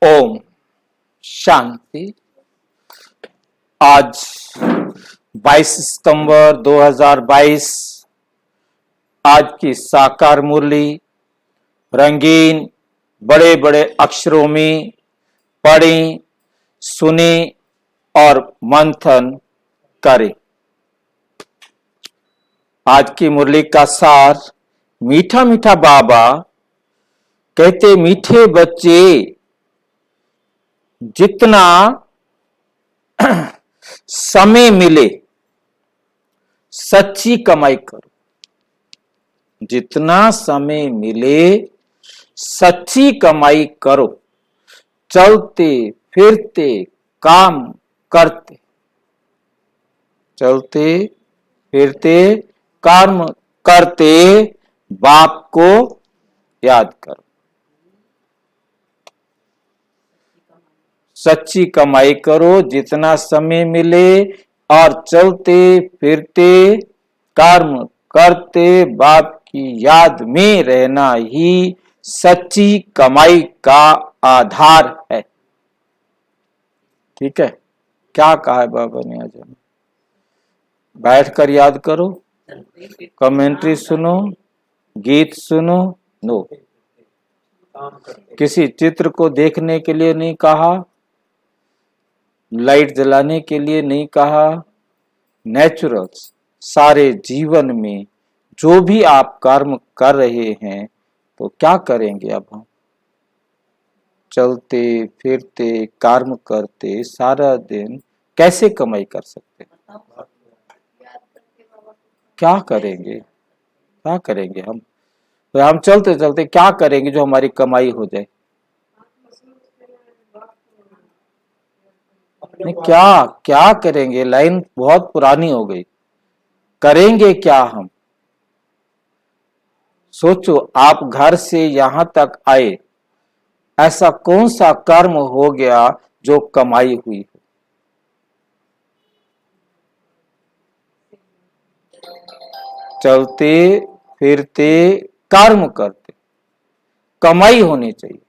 ओम शांति। आज 22 सितंबर 2022। आज की साकार मुरली रंगीन बड़े बड़े अक्षरों में पढ़ें, सुने और मंथन करें। आज की मुरली का सार, मीठा मीठा बाबा कहते, मीठे बच्चे जितना समय मिले सच्ची कमाई करो। जितना समय मिले सच्ची कमाई करो। चलते फिरते काम करते, चलते फिरते कर्म करते बाप को याद करो। सच्ची कमाई करो जितना समय मिले और चलते फिरते कर्म करते बाप की याद में रहना ही सच्ची कमाई का आधार है। ठीक है, क्या कहा है बाबा ने आज? बैठकर याद करो, कमेंट्री सुनो, गीत सुनो। नो, किसी चित्र को देखने के लिए नहीं कहा, लाइट जलाने के लिए नहीं कहा। नेचुरल सारे जीवन में जो भी आप कर्म कर रहे हैं, तो क्या करेंगे अब हम? चलते फिरते कर्म करते सारा दिन कैसे कमाई कर सकते हैं? क्या करेंगे? क्या करेंगे हम? तो हम चलते चलते क्या करेंगे जो हमारी कमाई हो जाए? नहीं, क्या क्या करेंगे? लाइन बहुत पुरानी हो गई। करेंगे क्या हम? सोचो, आप घर से यहां तक आए, ऐसा कौन सा कर्म हो गया जो कमाई हुई हो? चलते फिरते कर्म करते कमाई होनी चाहिए।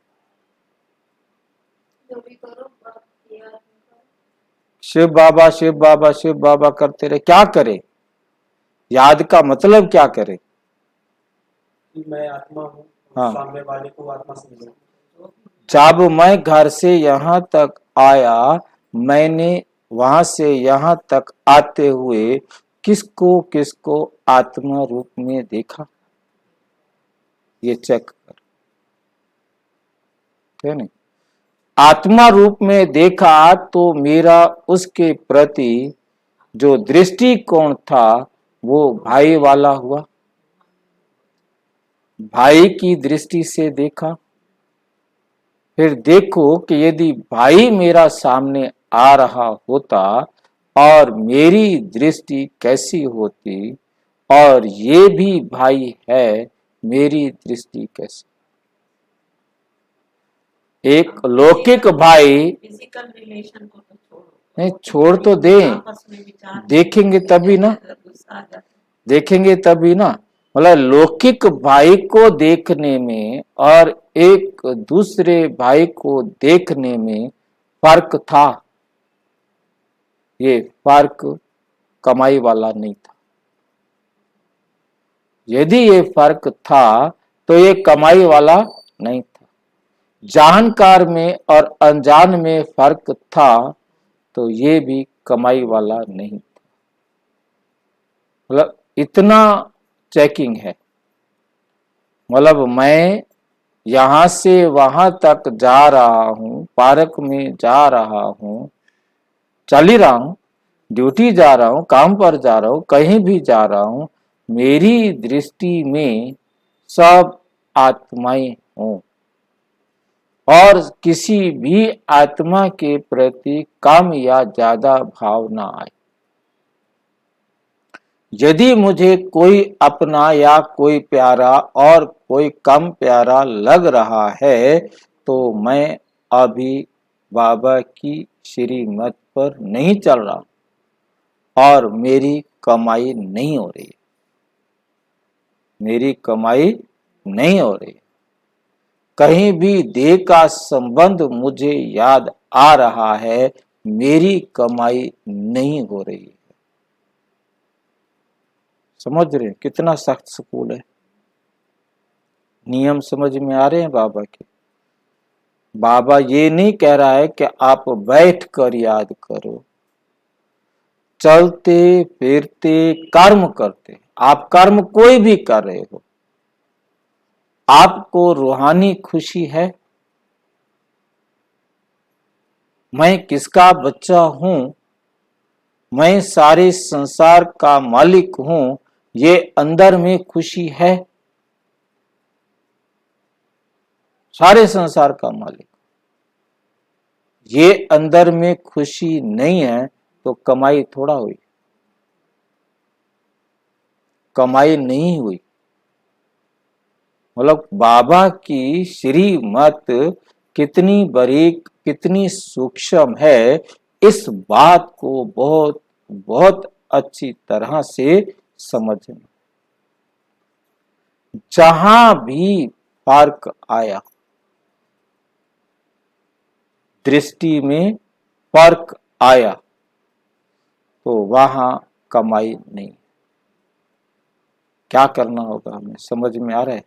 शिव बाबा शिव बाबा शिव बाबा करते रहे, क्या करे? याद का मतलब क्या करे? मैं आत्मा हूँ, हाँ, सामने वाले को आत्मा समझो। जब मैं घर से यहाँ तक आया, मैंने वहां से यहाँ तक आते हुए किसको किसको आत्मा रूप में देखा? ये चेक कर, है नहीं? आत्मा रूप में देखा तो मेरा उसके प्रति जो दृष्टिकोण था वो भाई वाला हुआ। भाई की दृष्टि से देखा। फिर देखो कि यदि भाई मेरा सामने आ रहा होता और मेरी दृष्टि कैसी होती, और ये भी भाई है, मेरी दृष्टि कैसी? एक लौकिक भाई, फिजिकल रिलेशन को तो छोड़ो, नहीं छोड़ तो दे, देखेंगे तभी ना, देखेंगे तभी ना। मतलब लौकिक भाई को देखने में और एक दूसरे भाई को देखने में फर्क था। ये फर्क कमाई वाला नहीं था। यदि ये फर्क था तो ये कमाई वाला नहीं था। जानकार में और अनजान में फर्क था तो ये भी कमाई वाला नहीं था। मतलब इतना चेकिंग है। मतलब मैं यहां से वहां तक जा रहा हूं, पार्क में जा रहा हूं, चल ही रहा हूं, ड्यूटी जा रहा हूं, काम पर जा रहा हूं, कहीं भी जा रहा हूं, मेरी दृष्टि में सब आत्माएं हों और किसी भी आत्मा के प्रति कम या ज्यादा भाव ना आए। यदि मुझे कोई अपना या कोई प्यारा और कोई कम प्यारा लग रहा है तो मैं अभी बाबा की श्रीमत पर नहीं चल रहा और मेरी कमाई नहीं हो रही। मेरी कमाई नहीं हो रही। कहीं भी देह का संबंध मुझे याद आ रहा है, मेरी कमाई नहीं हो रही है। समझ रहे हैं कितना सख्त स्कूल है। नियम समझ में आ रहे हैं बाबा के। बाबा ये नहीं कह रहा है कि आप बैठ कर याद करो, चलते फिरते कर्म करते, आप कर्म कोई भी कर रहे हो, आपको रूहानी खुशी है। मैं किसका बच्चा हूं, मैं सारे संसार का मालिक हूं, ये अंदर में खुशी है। सारे संसार का मालिक, ये अंदर में खुशी नहीं है तो कमाई थोड़ा हुई, कमाई नहीं हुई। मतलब बाबा की श्रीमत कितनी बारीक, कितनी सूक्ष्म है, इस बात को बहुत बहुत अच्छी तरह से समझना। जहां भी फर्क आया, दृष्टि में फर्क आया, तो वहां कमाई नहीं। क्या करना होगा हमें, समझ में आ रहा है?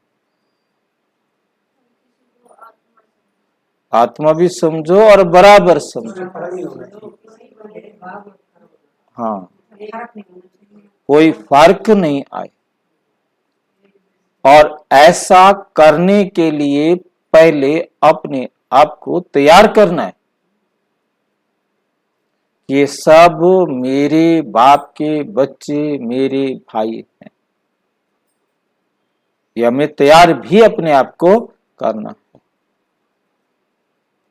आत्मा भी समझो और बराबर समझो। हाँ, कोई फर्क नहीं आए। और ऐसा करने के लिए पहले अपने आप को तैयार करना है। ये सब मेरे बाप के बच्चे, मेरे भाई हैं। ये हमें तैयार भी अपने आप को करना है।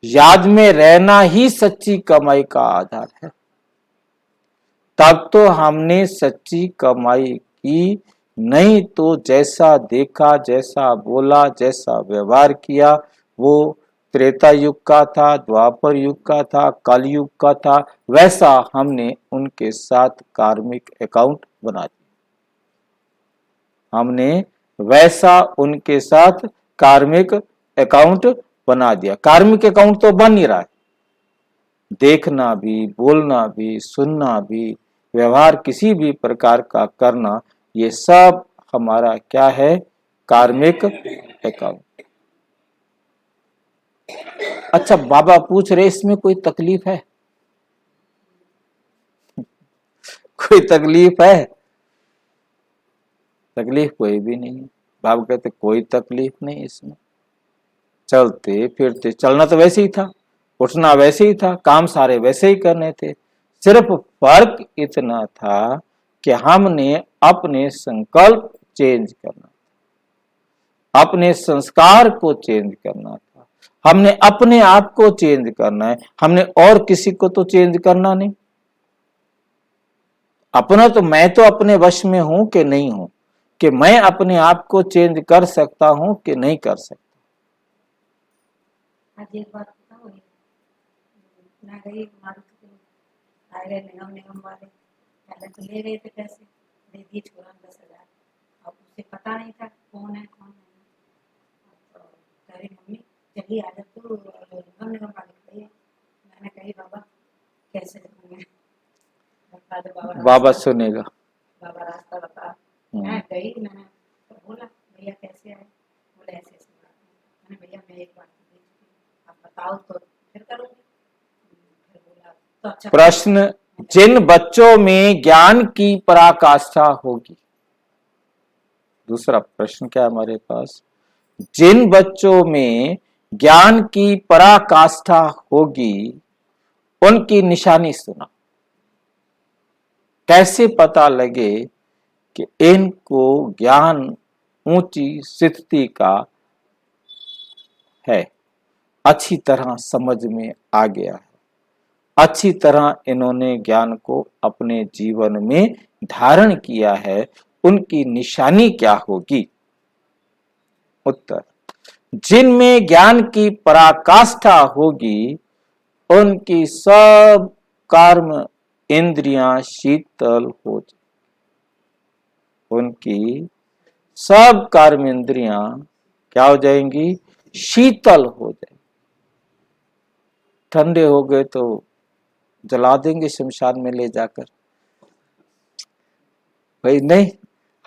याद में रहना ही सच्ची कमाई का आधार है। तब तो हमने सच्ची कमाई की, नहीं तो जैसा देखा, जैसा बोला, जैसा व्यवहार किया, वो त्रेता युग का था, द्वापर युग का था, कल युग का था, वैसा हमने उनके साथ कार्मिक अकाउंट बना दिया। हमने वैसा उनके साथ कार्मिक अकाउंट बना दिया। कार्मिक अकाउंट तो बन ही रहा है। देखना भी, बोलना भी, सुनना भी, व्यवहार किसी भी प्रकार का करना, ये सब हमारा क्या है? कार्मिक अकाउंट। अच्छा, बाबा पूछ रहे इसमें कोई तकलीफ है? कोई तकलीफ है? तकलीफ कोई भी नहीं है। बाबा कहते कोई तकलीफ नहीं इसमें। चलते फिरते, चलना तो वैसे ही था, उठना वैसे ही था, काम सारे वैसे ही करने थे। सिर्फ फर्क इतना था कि हमने अपने संकल्प चेंज करना, अपने संस्कार को चेंज करना था, हमने अपने आप को चेंज करना है। हमने और किसी को तो चेंज करना नहीं। अपना तो मैं तो अपने वश में हूं कि नहीं हूं, कि मैं अपने आप को चेंज कर सकता हूं कि नहीं कर सकता। आज एक बात बताओ, मैं गई मारुति के आए गए निगम वाले, पहले तो ले गए थे पैसे, दे दिए छोरा 10,000। अब उसे पता नहीं था कौन है कौन नहीं। तो कह रही मम्मी चलिए आ जा तू निगम वाले खड़ी है। मैंने कही बाबा कैसे देखूंगे, बाबा सुनेगा। बाबा रास्ता बता। मैं गई, मैंने तो बोला भैया कैसे आए, बोले ऐसे ऐसे बात है। मैंने भैया मैं एक बात आप बताओ तो फिर करूंगी। फिर बोला तो अच्छा। प्रश्न, जिन बच्चों में ज्ञान की पराकाष्ठा होगी, दूसरा प्रश्न क्या है हमारे पास? जिन बच्चों में ज्ञान की पराकाष्ठा होगी, उनकी निशानी सुना। कैसे पता लगे कि इनको ज्ञान ऊंची स्थिति का है? अच्छी तरह समझ में आ गया है, अच्छी तरह इन्होंने ज्ञान को अपने जीवन में धारण किया है। उनकी निशानी क्या होगी? उत्तर, जिनमें ज्ञान की पराकाष्ठा होगी, उनकी सब कर्म इंद्रियां शीतल हो जाए। उनकी सब कर्म इंद्रियां क्या हो जाएंगी? शीतल हो जाए। ठंडे हो गए तो जला देंगे शमशान में ले जाकर, भाई नहीं,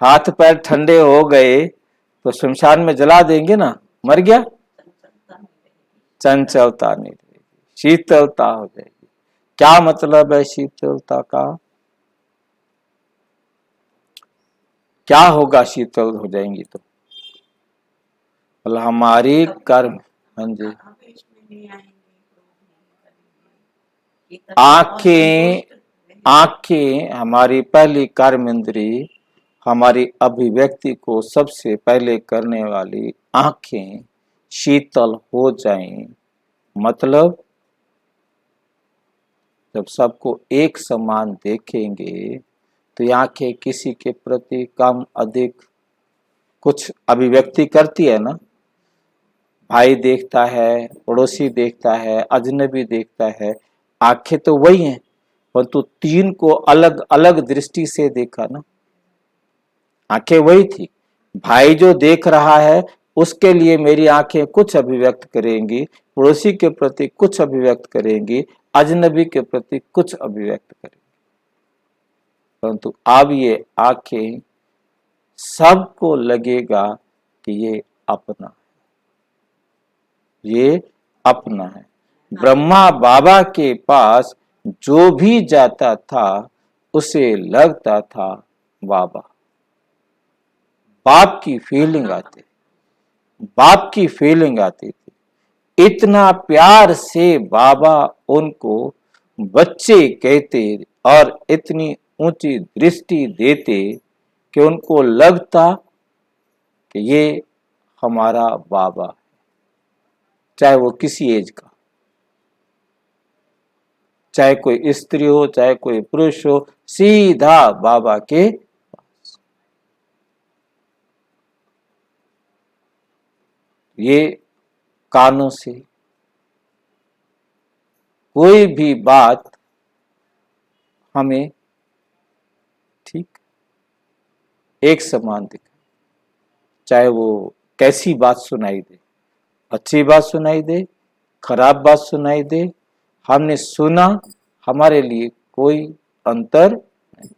हाथ पैर ठंडे हो गए तो शमशान में जला देंगे ना, मर गया, चंचलता नहीं रहेगी, शीतलता हो जाएगी। क्या मतलब है शीतलता का? क्या होगा शीतल हो जाएंगी तो? मतलब हमारी कर्म, हाँ जी, आवेश में नहीं आएंगे, क्रोध नहीं करेंगे, आंखें, आंखें हमारी पहली कर्म इंद्री, हमारी अभिव्यक्ति को सबसे पहले करने वाली आंखें शीतल हो जाएं, मतलब जब सबको एक समान देखेंगे तो ये आंखें किसी के प्रति कम अधिक कुछ अभिव्यक्ति करती है ना। भाई देखता है, पड़ोसी देखता है, अजनबी देखता है, आंखें तो वही हैं, परंतु तीन को अलग अलग दृष्टि से देखा ना। आंखें वही थी, भाई जो देख रहा है उसके लिए मेरी आंखें कुछ अभिव्यक्त करेंगी, पड़ोसी के प्रति कुछ अभिव्यक्त करेंगी, अजनबी के प्रति कुछ अभिव्यक्त करेंगी, परंतु अब ये आंखें सबको लगेगा कि ये अपना है, ये अपना है। ब्रह्मा बाबा के पास जो भी जाता था उसे लगता था बाबा, बाप की फीलिंग आती, बाप की फीलिंग आती थी। इतना प्यार से बाबा उनको बच्चे कहते और इतनी ऊंची दृष्टि देते कि उनको लगता कि ये हमारा बाबा है, चाहे वो किसी एज का, चाहे कोई स्त्री हो चाहे कोई पुरुष हो, सीधा बाबा के पास। ये कानों से कोई भी बात हमें ठीक एक समान दिखे, चाहे वो कैसी बात सुनाई दे, अच्छी बात सुनाई दे, खराब बात सुनाई दे, हमने सुना, हमारे लिए कोई अंतर नहीं,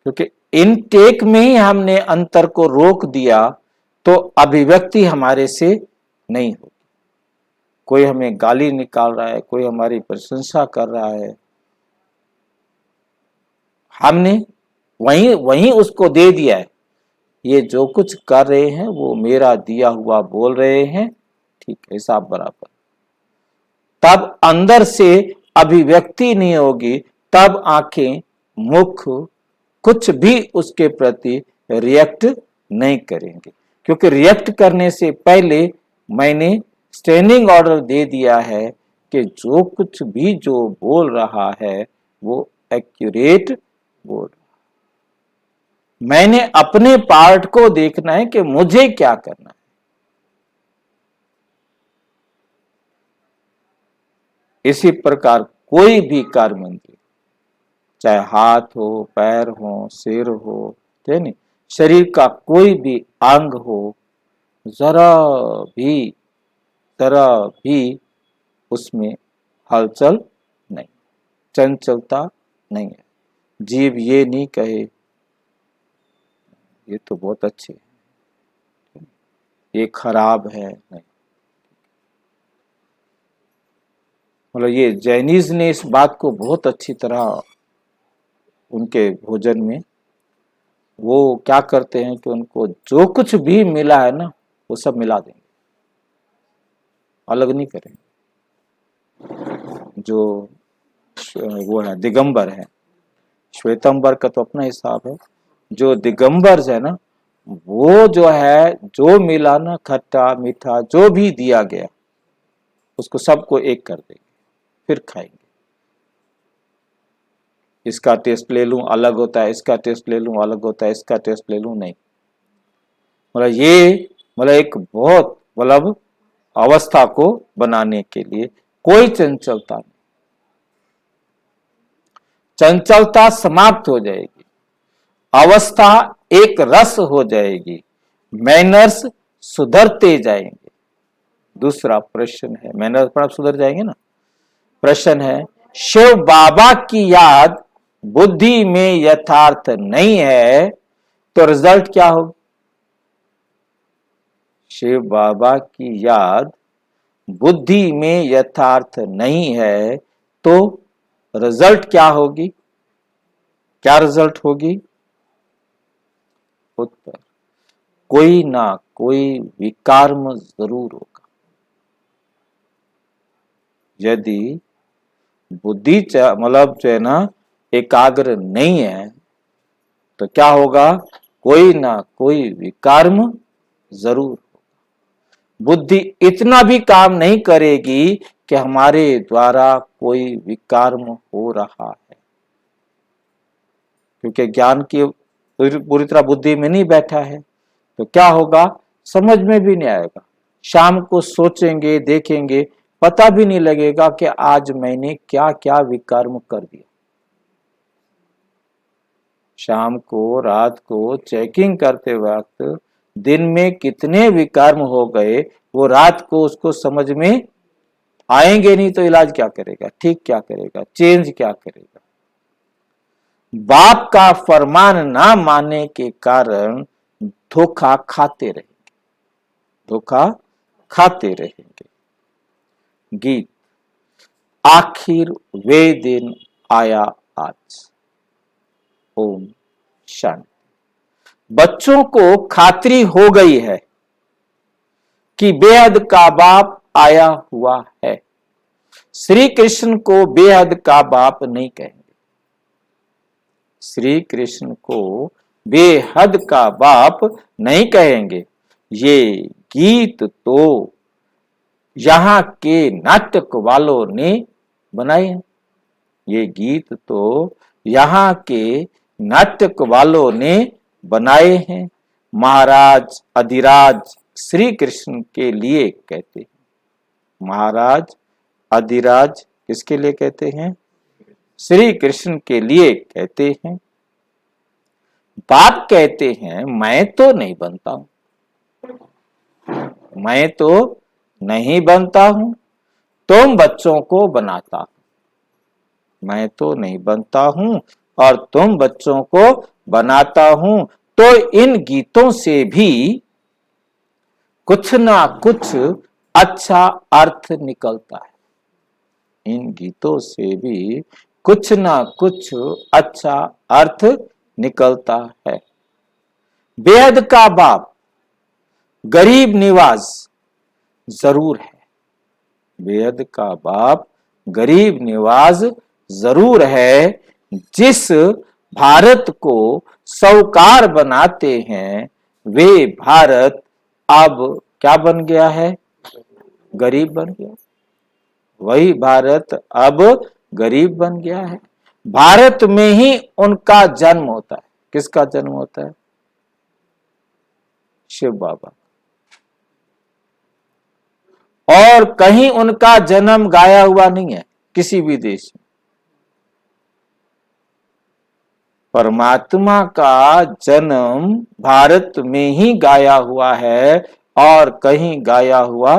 क्योंकि इनटेक में ही हमने अंतर को रोक दिया तो अभिव्यक्ति हमारे से नहीं होगी। कोई हमें गाली निकाल रहा है, कोई हमारी प्रशंसा कर रहा है, हमने वहीं वहीं उसको दे दिया है, ये जो कुछ कर रहे हैं वो मेरा दिया हुआ बोल रहे हैं, ठीक है, हिसाब बराबर। तब अंदर से अभिव्यक्ति नहीं होगी, तब आंखें मुख कुछ भी उसके प्रति रिएक्ट नहीं करेंगे, क्योंकि रिएक्ट करने से पहले मैंने स्टैंडिंग ऑर्डर दे दिया है कि जो कुछ भी जो बोल रहा है वो एक्यूरेट बोल रहा है। मैंने अपने पार्ट को देखना है कि मुझे क्या करना है। इसी प्रकार कोई भी कार्य मंत्री, चाहे हाथ हो, पैर हो, सिर हो, नहीं, शरीर का कोई भी अंग हो, जरा भी उसमें हलचल नहीं, चंचलता नहीं है। जीव ये नहीं कहे ये तो बहुत अच्छे है, ये खराब है, नहीं। मतलब ये जैनिज ने इस बात को बहुत अच्छी तरह उनके भोजन में वो क्या करते हैं कि उनको जो कुछ भी मिला है ना वो सब मिला देंगे, अलग नहीं करेंगे। जो वो है दिगंबर है, श्वेतंबर का तो अपना हिसाब है, जो दिगंबर है ना वो जो है जो मिला ना खट्टा मीठा जो भी दिया गया उसको सबको एक कर देंगे, फिर खाएंगे। इसका टेस्ट ले लूं अलग होता है, इसका टेस्ट ले लूं अलग होता है, इसका टेस्ट ले लूं नहीं। मतलब ये एक बहुत अवस्था को बनाने के लिए कोई चंचलता नहीं, चंचलता समाप्त हो जाएगी, अवस्था एक रस हो जाएगी, मैनर्स सुधरते जाएंगे। दूसरा प्रश्न है, मैंने पढ़ा सुधर जाएंगे ना। प्रश्न है, शिव बाबा की याद बुद्धि में यथार्थ नहीं है तो रिजल्ट क्या होगा? शिव बाबा की याद बुद्धि में यथार्थ नहीं है तो रिजल्ट क्या होगी? क्या रिजल्ट होगी? उत्तर, कोई ना कोई विकर्म जरूर होगा। यदि बुद्धि मतलब जो है ना एकाग्र नहीं है तो क्या होगा? कोई ना कोई विकर्म जरूर होगा। बुद्धि इतना भी काम नहीं करेगी कि हमारे द्वारा कोई विकर्म हो रहा है, क्योंकि ज्ञान की पूरी तरह बुद्धि में नहीं बैठा है। तो क्या होगा? समझ में भी नहीं आएगा। शाम को सोचेंगे, देखेंगे, पता भी नहीं लगेगा कि आज मैंने क्या क्या विकर्म कर दिया। शाम को, रात को चेकिंग करते वक्त दिन में कितने विकर्म हो गए, वो रात को उसको समझ में आएंगे नहीं तो इलाज क्या करेगा? ठीक क्या करेगा? चेंज क्या करेगा? बाप का फरमान ना मानने के कारण धोखा खाते रहेंगे, धोखा खाते रहेंगे। गीत, आखिर वे दिन आया आज। ओम शांति। बच्चों को खातरी हो गई है कि बेहद का बाप आया हुआ है। श्री कृष्ण को बेहद का बाप नहीं कहेंगे। श्री कृष्ण को बेहद का बाप नहीं कहेंगे। ये गीत तो यहाँ के नाटक वालों ने बनाए हैं। ये गीत तो यहाँ के नाटक वालों ने बनाए हैं। महाराज अधिराज श्री कृष्ण के लिए कहते हैं। महाराज अधिराज किसके लिए कहते हैं? श्री कृष्ण के लिए कहते हैं। बाप कहते हैं मैं तो नहीं बनता हूं, मैं तो नहीं बनता हूं, तुम बच्चों को बनाता हूं। मैं तो नहीं बनता हूं और तुम बच्चों को बनाता हूं। तो इन गीतों से भी कुछ ना कुछ अच्छा अर्थ निकलता है। इन गीतों से भी कुछ ना कुछ अच्छा अर्थ निकलता है। बेहद का बाप गरीब निवाज जरूर है। बेहद का बाप गरीब निवाज जरूर है। जिस भारत को साहूकार बनाते हैं वे भारत अब क्या बन गया है? गरीब बन गया। वही भारत अब गरीब बन गया है। भारत में ही उनका जन्म होता है। किसका जन्म होता है? शिव बाबा। और कहीं उनका जन्म गाया हुआ नहीं है किसी भी देश में। परमात्मा का जन्म भारत में ही गाया हुआ है और कहीं गाया हुआ।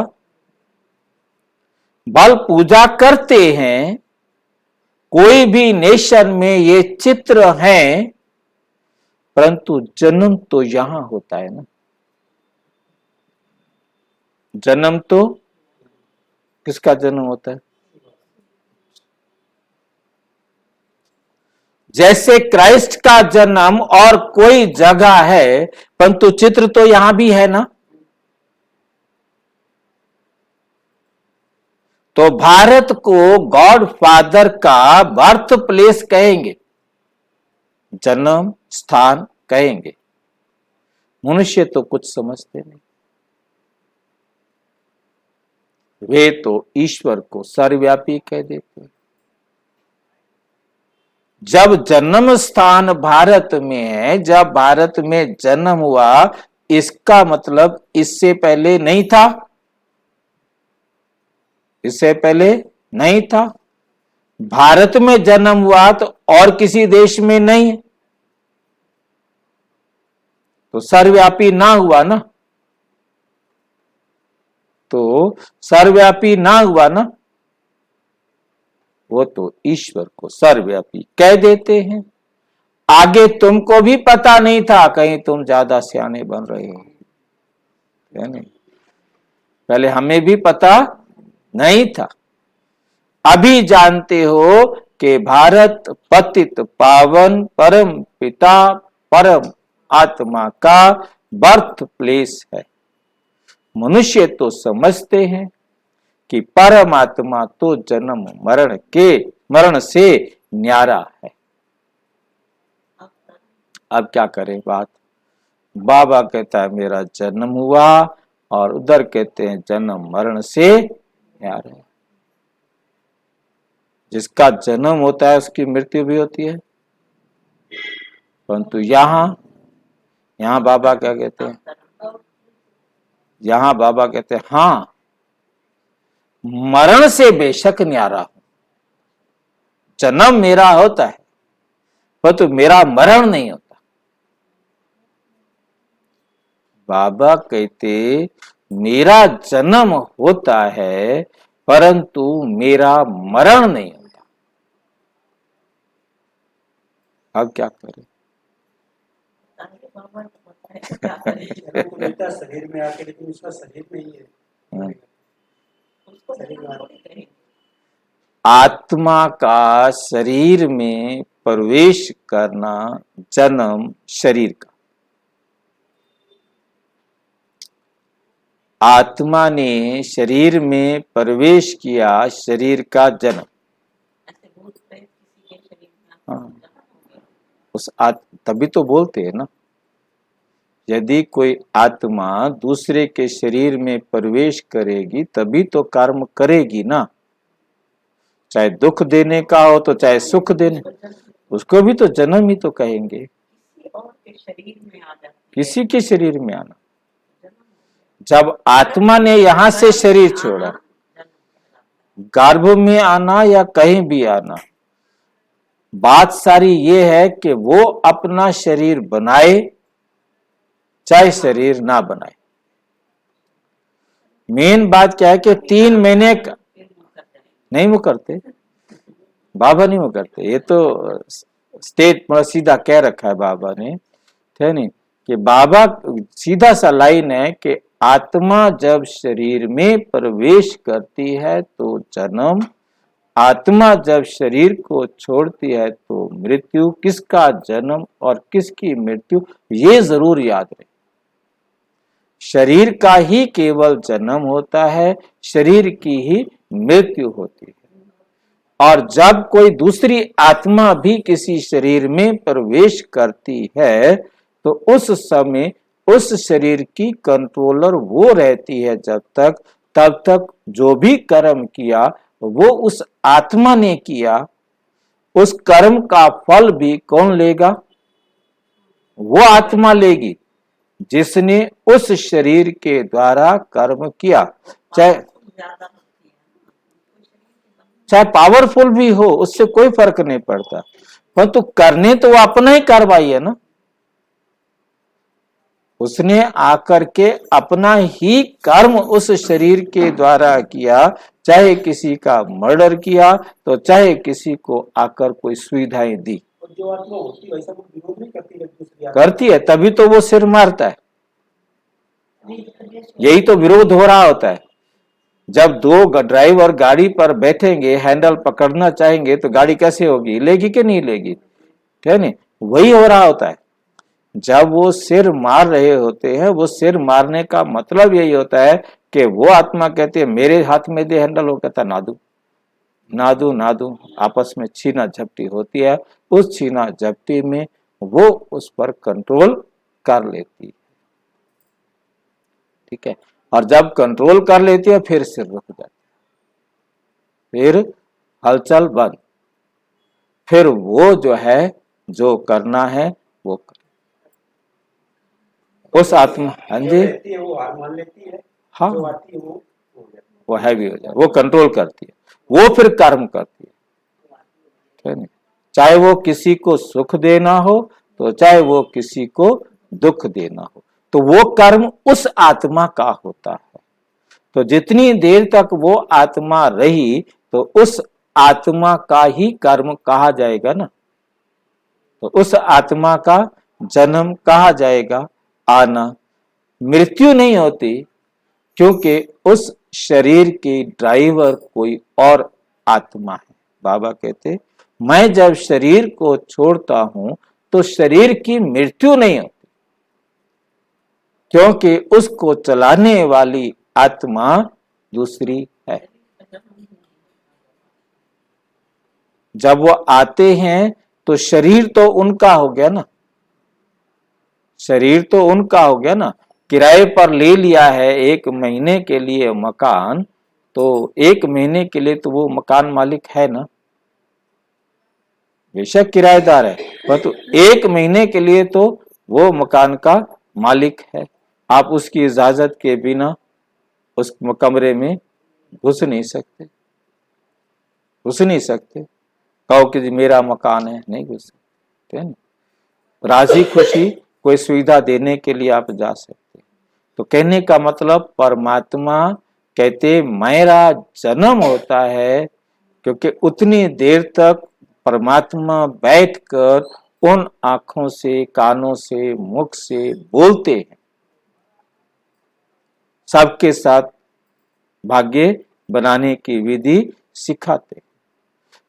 बल पूजा करते हैं, कोई भी नेशन में ये चित्र हैं, परंतु जन्म तो यहां होता है ना। जन्म तो किसका जन्म होता है? जैसे क्राइस्ट का जन्म और कोई जगह है, परंतु चित्र तो यहां भी है ना। तो भारत को गॉड फादर का बर्थ प्लेस कहेंगे, जन्म स्थान कहेंगे। मनुष्य तो कुछ समझते नहीं। वे तो ईश्वर को सर्वव्यापी कह देते हैं। जब जन्म स्थान भारत में है, जब भारत में जन्म हुआ, इसका मतलब इससे पहले नहीं था। इससे पहले नहीं था। भारत में जन्म हुआ तो और किसी देश में नहीं है, तो सर्वव्यापी ना हुआ ना। तो सर्वव्यापी ना हुआ ना, वो तो ईश्वर को सर्वव्यापी कह देते हैं। आगे तुमको भी पता नहीं था, कहीं तुम ज्यादा सियाने बन रहे हो, है नहीं? पहले हमें भी पता नहीं था, अभी जानते हो कि भारत पतित पावन परम पिता परम आत्मा का बर्थ प्लेस है। मनुष्य तो समझते हैं कि परमात्मा तो जन्म मरण से न्यारा है। अब क्या करें बात? बाबा कहता है मेरा जन्म हुआ, और उधर कहते हैं जन्म मरण से न्यारा है। जिसका जन्म होता है उसकी मृत्यु भी होती है, परंतु यहाँ बाबा क्या कहते हैं? यहाँ बाबा कहते हैं हाँ, मरण से बेशक न्यारा हूं, जन्म मेरा होता है परंतु मेरा मरण नहीं होता। बाबा कहते मेरा जन्म होता है परंतु मेरा मरण नहीं होता। अब क्या करें? जन्म को लेता है शरीर में आके, लेकिन उसका शरीर नहीं है। आत्मा का शरीर में प्रवेश करना जन्म शरीर का। आत्मा ने शरीर में प्रवेश किया, शरीर का जन्म। हाँ, तभी तो बोलते हैं ना, यदि कोई आत्मा दूसरे के शरीर में प्रवेश करेगी तभी तो कर्म करेगी ना, चाहे दुख देने का हो तो चाहे सुख देने, उसको भी तो जन्म ही तो कहेंगे। किसी के शरीर में आना, जब आत्मा ने यहां से शरीर छोड़ा, गर्भ में आना या कहीं भी आना, बात सारी ये है कि वो अपना शरीर बनाए चाहे शरीर ना बनाए। मेन बात क्या है कि 3 महीने का नहीं मुकरते, बाबा नहीं मुकरते, ये तो स्टेट में सीधा कह रखा है बाबा ने, है नहीं? कि बाबा सीधा सा लाइन है कि आत्मा जब शरीर में प्रवेश करती है तो जन्म, आत्मा जब शरीर को छोड़ती है तो मृत्यु। किसका जन्म और किसकी मृत्यु ये जरूर याद रहे। शरीर का ही केवल जन्म होता है, शरीर की ही मृत्यु होती है। और जब कोई दूसरी आत्मा भी किसी शरीर में प्रवेश करती है तो उस समय उस शरीर की कंट्रोलर वो रहती है तब तक जो भी कर्म किया वो उस आत्मा ने किया। उस कर्म का फल भी कौन लेगा? वो आत्मा लेगी जिसने उस शरीर के द्वारा कर्म किया, चाहे पावरफुल भी हो, उससे कोई फर्क नहीं पड़ता, परंतु करने तो वो अपना ही कार्रवाई है ना। उसने आकर के अपना ही कर्म उस शरीर के द्वारा किया, चाहे किसी का मर्डर किया तो चाहे किसी को आकर कोई सुविधाएं दी। जो आत्मा होती है वैसा वो विरोध नहीं करती, दूसरी करती है तभी तो वो सिर मारता है। यही तो विरोध हो रहा होता है। जब 2 ड्राइवर गाड़ी पर बैठेंगे, हैंडल पकड़ना चाहेंगे तो गाड़ी कैसे होगी? लेगी कि नहीं लेगी? है नहीं? वही हो रहा होता है। जब वो सिर मार रहे होते हैं, वो सिर मारने का मतलब यही होता है कि वो आत्मा कहती है मेरे हाथ में दे हैंडल, वो कहता ना दूं, आपस में छीना झपटी होती है। उस छीना झपटी में वो उस पर कंट्रोल कर लेती है, ठीक है। और जब कंट्रोल कर लेती है फिर सिर रुक जाती है, फिर हलचल बंद, फिर वो जो है जो करना है वो कर। उस आत्मा, हाँ जी, वो हार मान लेती है, हाँ, जो आती है वो हैवी हो जाए, वो कंट्रोल करती है, वो फिर कर्म करती है। चाहे वो किसी को सुख देना हो तो चाहे वो किसी को दुख देना हो, तो वो कर्म उस आत्मा का होता है। तो जितनी देर तक वो आत्मा रही तो उस आत्मा का ही कर्म कहा जाएगा ना, तो उस आत्मा का जन्म कहा जाएगा आना। मृत्यु नहीं होती क्योंकि उस शरीर की ड्राइवर कोई और आत्मा है। बाबा कहते मैं जब शरीर को छोड़ता हूं तो शरीर की मृत्यु नहीं होती, क्योंकि उसको चलाने वाली आत्मा दूसरी है। जब वो आते हैं तो शरीर तो उनका हो गया ना, शरीर तो उनका हो गया ना। किराए पर ले लिया है 1 महीने के लिए मकान, तो 1 महीने के लिए तो वो मकान मालिक है ना, बेशक किराएदार है, परंतु 1 महीने के लिए तो वो मकान का मालिक है। आप उसकी इजाजत के बिना उस कमरे में घुस नहीं सकते, घुस नहीं सकते। कहो कि मेरा मकान है, नहीं घुस सकते है ना। राजी खुशी कोई सुविधा देने के लिए आप जा सकते। तो कहने का मतलब परमात्मा कहते मेरा जन्म होता है क्योंकि उतनी देर तक परमात्मा बैठकर उन आंखों से, कानों से, मुख से बोलते हैं, सबके साथ भाग्य बनाने की विधि सिखाते,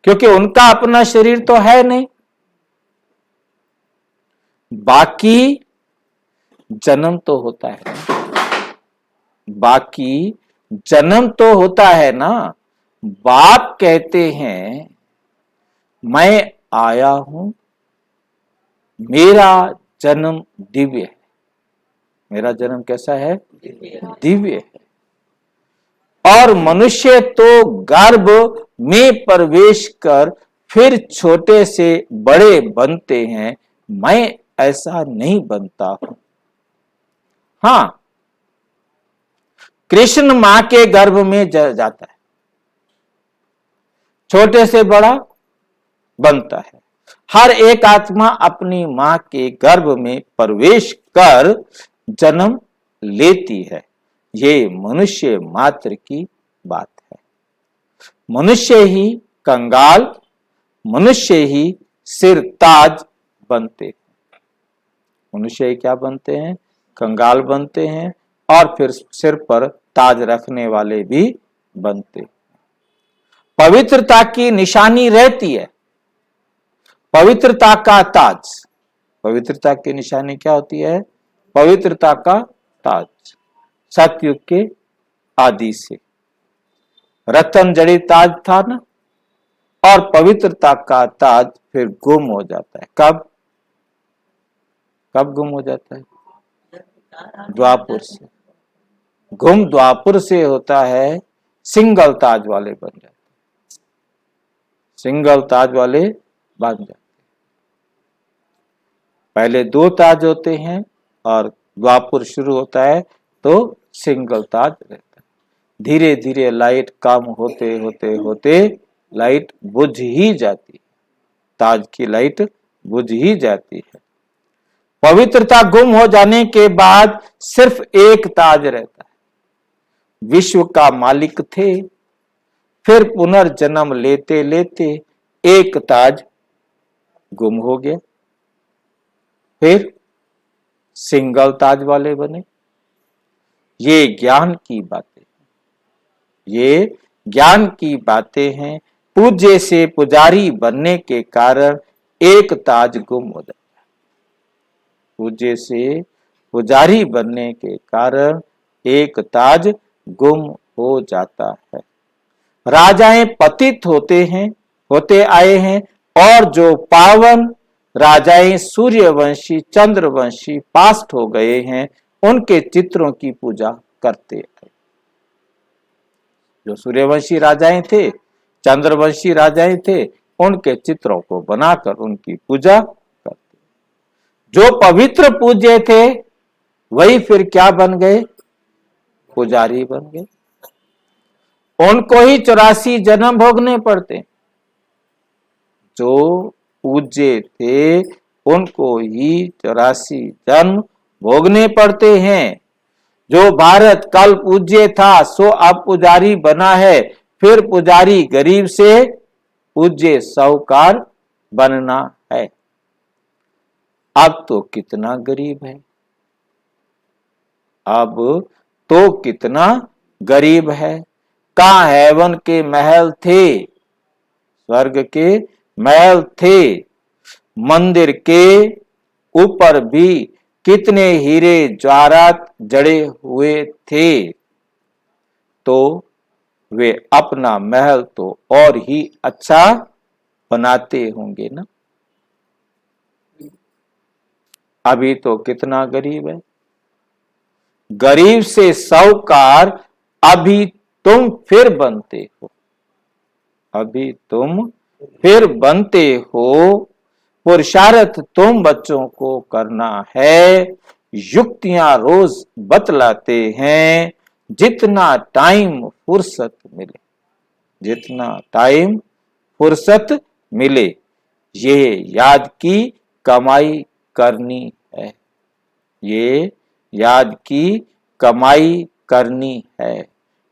क्योंकि उनका अपना शरीर तो है नहीं। बाकी जन्म तो होता है, बाकी जन्म तो होता है ना। बाप कहते हैं मैं आया हूं, मेरा जन्म दिव्य है। मेरा जन्म कैसा है? दिव्य है। और मनुष्य तो गर्भ में प्रवेश कर फिर छोटे से बड़े बनते हैं, मैं ऐसा नहीं बनता हूं। हां, कृष्ण मां के गर्भ में जाता है, छोटे से बड़ा बनता है। हर एक आत्मा अपनी मां के गर्भ में प्रवेश कर जन्म लेती है। ये मनुष्य मात्र की बात है। मनुष्य ही कंगाल, मनुष्य ही सिरताज बनते हैं। मनुष्य ही क्या बनते हैं? कंगाल बनते हैं, और फिर सिर पर ताज रखने वाले भी बनते हैं। पवित्रता की निशानी रहती है, पवित्रता का ताज। पवित्रता की निशानी क्या होती है? पवित्रता का ताज। सतयुग के आदि से रतन जड़ित ताज था ना, और पवित्रता का ताज फिर गुम हो जाता है। कब कब गुम हो जाता है? द्वापुर से। गुम द्वापुर से होता है, सिंगल ताज वाले बन जाते, सिंगल ताज वाले बन जाते। पहले 2 ताज होते हैं और द्वापुर शुरू होता है तो सिंगल ताज रहता है। धीरे धीरे लाइट कम होते होते होते लाइट बुझ ही जाती है, ताज की लाइट बुझ ही जाती है। पवित्रता गुम हो जाने के बाद सिर्फ एक ताज रहता है। विश्व का मालिक थे, फिर पुनर्जन्म लेते लेते एक ताज गुम हो गया, फिर सिंगल ताज वाले बने। ये ज्ञान की बातें, ये ज्ञान की बातें हैं। पूज्य से पुजारी बनने के कारण एक ताज गुम हो जाता है। पूज्य से पुजारी बनने के कारण एक ताज गुम हो जाता है। राजाएं पतित होते आए हैं, और जो पावन राजाएं सूर्यवंशी, चंद्रवंशी पास्ट हो गए हैं, उनके चित्रों की पूजा करते आए। जो सूर्यवंशी राजाएं थे, चंद्रवंशी राजाएं थे, उनके चित्रों को बनाकर उनकी पूजा करते। जो पवित्र पूज्य थे वही फिर क्या बन गए? पुजारी बन गए। उनको ही 84 जन्म भोगने पड़ते। जो पूज्य थे उनको ही 84 जन्म भोगने पड़ते हैं। जो भारत कल पूज्य था सो अब पुजारी बना है, फिर पुजारी गरीब से पूज्य साहूकार बनना है। अब तो कितना गरीब है, अब तो कितना गरीब है। कहाँ हेवन के महल थे, स्वर्ग के महल थे, मंदिर के ऊपर भी कितने हीरे जवाहरात जड़े हुए थे, तो वे अपना महल तो और ही अच्छा बनाते होंगे ना। अभी तो कितना गरीब है, गरीब से साहूकार अभी तुम फिर बनते हो, अभी तुम फिर बनते हो। पुरुषार्थ तुम बच्चों को करना है, युक्तियां रोज बतलाते हैं, जितना टाइम फुर्सत मिले, जितना टाइम फुर्सत मिले, ये याद की कमाई करनी है, ये याद की कमाई करनी है।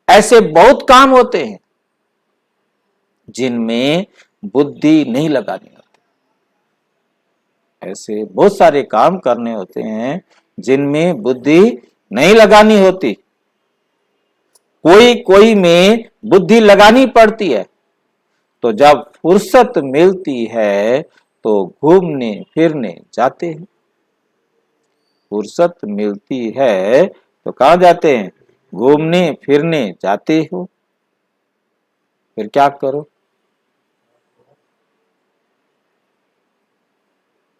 ऐसे बहुत काम होते हैं जिनमें बुद्धि नहीं लगानी होती, ऐसे बहुत सारे काम करने होते हैं जिनमें बुद्धि नहीं लगानी होती। कोई कोई में बुद्धि लगानी पड़ती है। तो जब फुर्सत मिलती है तो घूमने फिरने जाते हैं, फुर्सत मिलती है तो कहाँ जाते हैं, घूमने फिरने जाते हो। फिर क्या करो,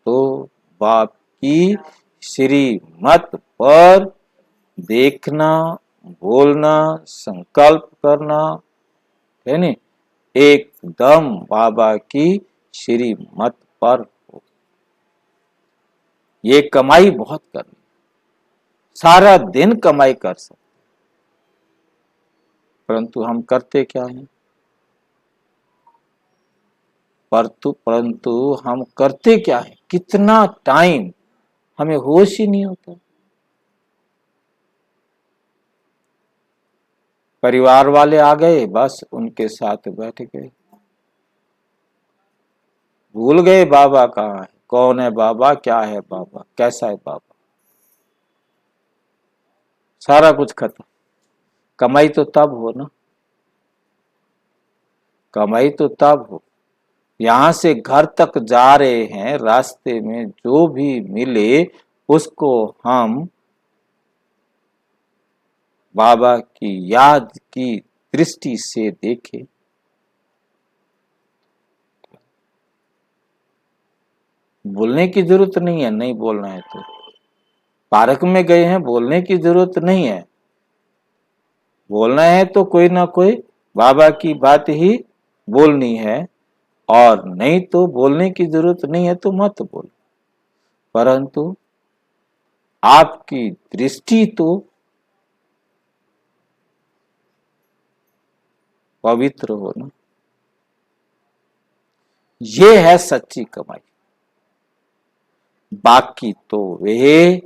तो बाप की श्रीमत पर देखना, बोलना, संकल्प करना है नहीं, एकदम बाबा की श्रीमत पर हो। ये कमाई बहुत करनी, सारा दिन कमाई कर सकते, परंतु हम करते क्या हैं, परंतु हम करते क्या है, कितना टाइम हमें होश ही नहीं होता। परिवार वाले आ गए, बस उनके साथ बैठ गए, भूल गए बाबा कहाँ है, कौन है बाबा, क्या है बाबा, कैसा है बाबा, सारा कुछ खत्म। कमाई तो तब हो ना, कमाई तो तब हो। यहां से घर तक जा रहे हैं, रास्ते में जो भी मिले उसको हम बाबा की याद की दृष्टि से देखें। बोलने की जरूरत नहीं है, नहीं बोलना है तो पार्क में गए हैं, बोलने की जरूरत नहीं है, बोलना है तो कोई ना कोई बाबा की बात ही बोलनी है, और नहीं तो बोलने की जरूरत नहीं है तो मत बोलो, परंतु आपकी दृष्टि तो पवित्र हो ना। ये है सच्ची कमाई, बाकी तो वे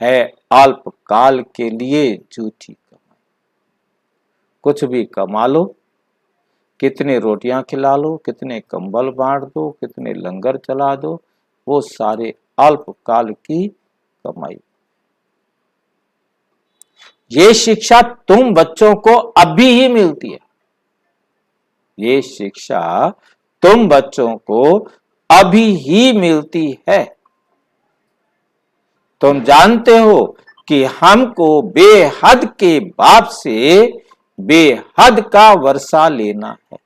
है अल्पकाल के लिए झूठी कमाई। कुछ भी कमा लो, कितने रोटियां खिला लो, कितने कंबल बांट दो, कितने लंगर चला दो, वो सारे अल्पकाल की कमाई। ये शिक्षा तुम बच्चों को अभी ही मिलती है, ये शिक्षा तुम बच्चों को अभी ही मिलती है। तुम जानते हो कि हमको बेहद के बाप से बेहद का वर्षा लेना है,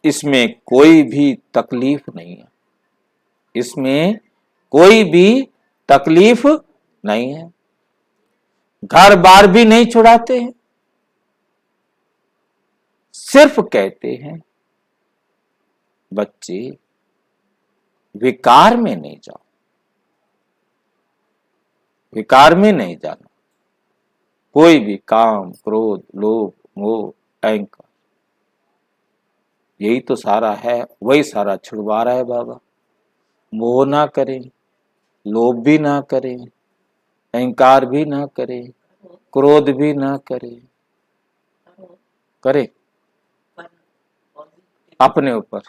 इसमें कोई भी तकलीफ नहीं है, इसमें कोई भी तकलीफ नहीं है। घर बार भी नहीं छुड़ाते हैं, सिर्फ कहते हैं बच्चे विकार में नहीं जाओ, विकार में नहीं जाना। कोई भी काम, क्रोध, लोभ, मोह, अहंकार, यही तो सारा है, वही सारा छुड़वा रहा है बाबा। मोह ना करें, लोभ भी ना करें, अहंकार भी ना करे, क्रोध भी ना करे, करे अपने ऊपर,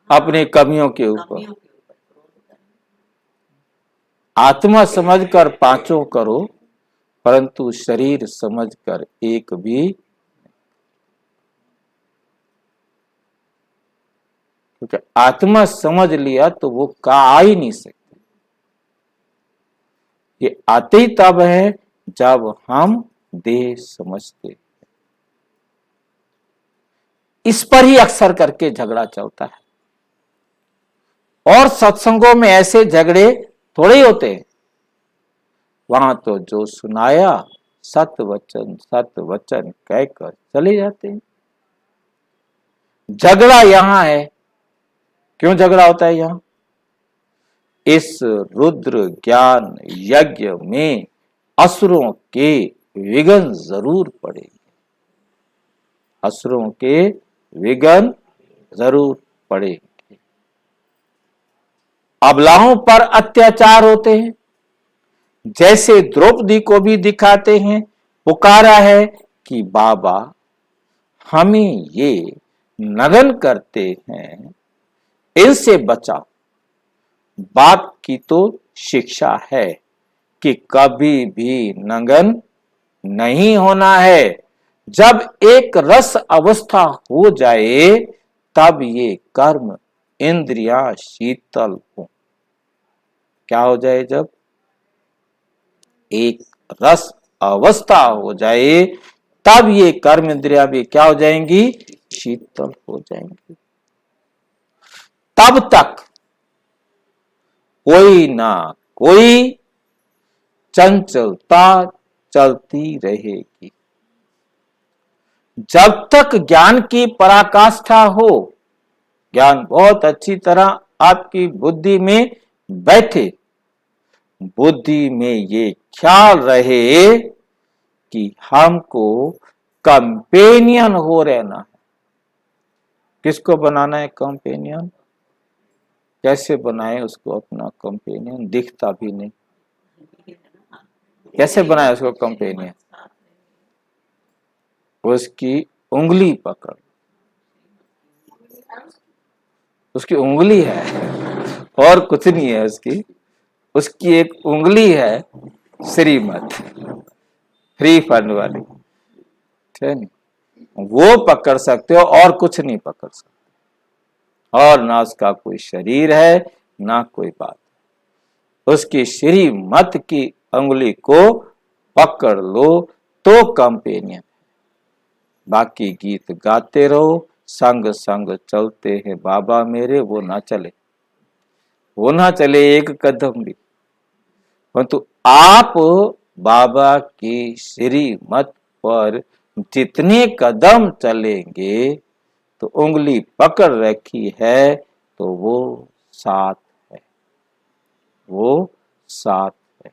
अपनी कमियों के ऊपर। आत्मा समझकर पांचों करो, परंतु शरीर समझकर एक भी, क्योंकि आत्मा समझ लिया तो वो आ ही नहीं सकते। ये आते ही तब है जब हम देह समझते। इस पर ही अक्सर करके झगड़ा चलता है। और सत्संगों में ऐसे झगड़े थोड़े ही होते हैं। वहां तो जो सुनाया सत्य वचन कहकर चले जाते हैं। झगड़ा यहां है। क्यों झगड़ा होता है यहां? इस रुद्र ज्ञान यज्ञ में असुरों के विघ्न जरूर पड़ेंगे। असुरों के विघ्न जरूर पड़ेंगे। अबलाओं पर अत्याचार होते हैं। जैसे द्रौपदी को भी दिखाते हैं, पुकारा है कि बाबा हमें ये नगन करते हैं, इनसे बचाओ। बाप की तो शिक्षा है कि कभी भी नगन नहीं होना है। जब एक रस अवस्था हो जाए तब ये कर्म इंद्रियां शीतल हो। क्या हो जाए? जब एक रस अवस्था हो जाए तब ये कर्म इंद्रियां भी क्या हो जाएंगी? शीतल हो जाएंगी। तब तक कोई ना कोई चंचलता चलती रहेगी। जब तक ज्ञान की पराकाष्ठा हो, ज्ञान बहुत अच्छी तरह आपकी बुद्धि में बैठे, बुद्धि में ये ख्याल रहे कि हमको कंपेनियन हो रहना है। किसको बनाना है कंपेनियन? कैसे बनाए उसको अपना कंपेनियन? दिखता भी नहीं। कैसे बनाए उसको कंपेनियन? उसकी उंगली पकड़, उसकी उंगली है और कुछ नहीं है उसकी। उसकी एक उंगली है श्रीमत, फ्री फंड वाली, ठीक है? वो पकड़ सकते हो और कुछ नहीं पकड़ सकते। और ना उसका कोई शरीर है ना कोई बात। उसकी श्रीमत की उंगली को पकड़ लो तो कंपेनियन। बाकी गीत गाते रहो, संग संग चलते हैं बाबा मेरे, वो ना चले, वो ना चले एक कदम भी। परंतु आप बाबा की श्रीमत पर जितने कदम चलेंगे तो उंगली पकड़ रखी है तो वो साथ है, वो साथ है,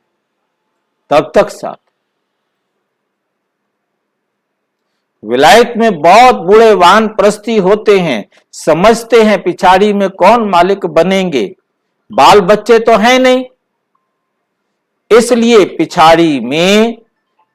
तब तक साथ। विलायत में बहुत बूढ़े वानप्रस्थी होते हैं, समझते हैं पिछाड़ी में कौन मालिक बनेंगे। बाल बच्चे तो हैं नहीं, इसलिए पिछाड़ी में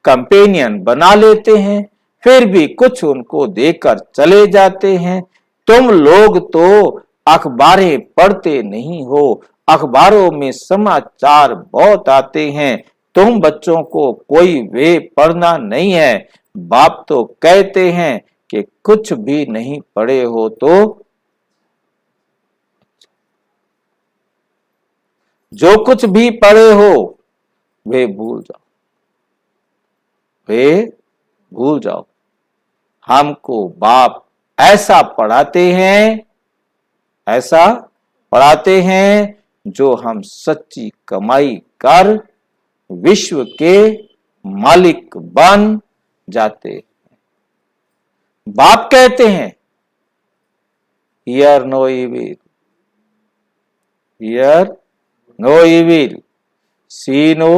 कंपेनियन बना लेते हैं, फिर भी कुछ उनको देकर चले जाते हैं। तुम लोग तो अखबारें पढ़ते नहीं हो, अखबारों में समाचार बहुत आते हैं, तुम बच्चों को कोई वे पढ़ना नहीं है। बाप तो कहते हैं कि कुछ भी नहीं पढ़े हो तो जो कुछ भी पढ़े हो वे भूल जाओ, वे भूल जाओ। हमको बाप ऐसा पढ़ाते हैं, ऐसा पढ़ाते हैं जो हम सच्ची कमाई कर विश्व के मालिक बन जाते हैं। बाप कहते हैं hear no evil, hear no evil, see no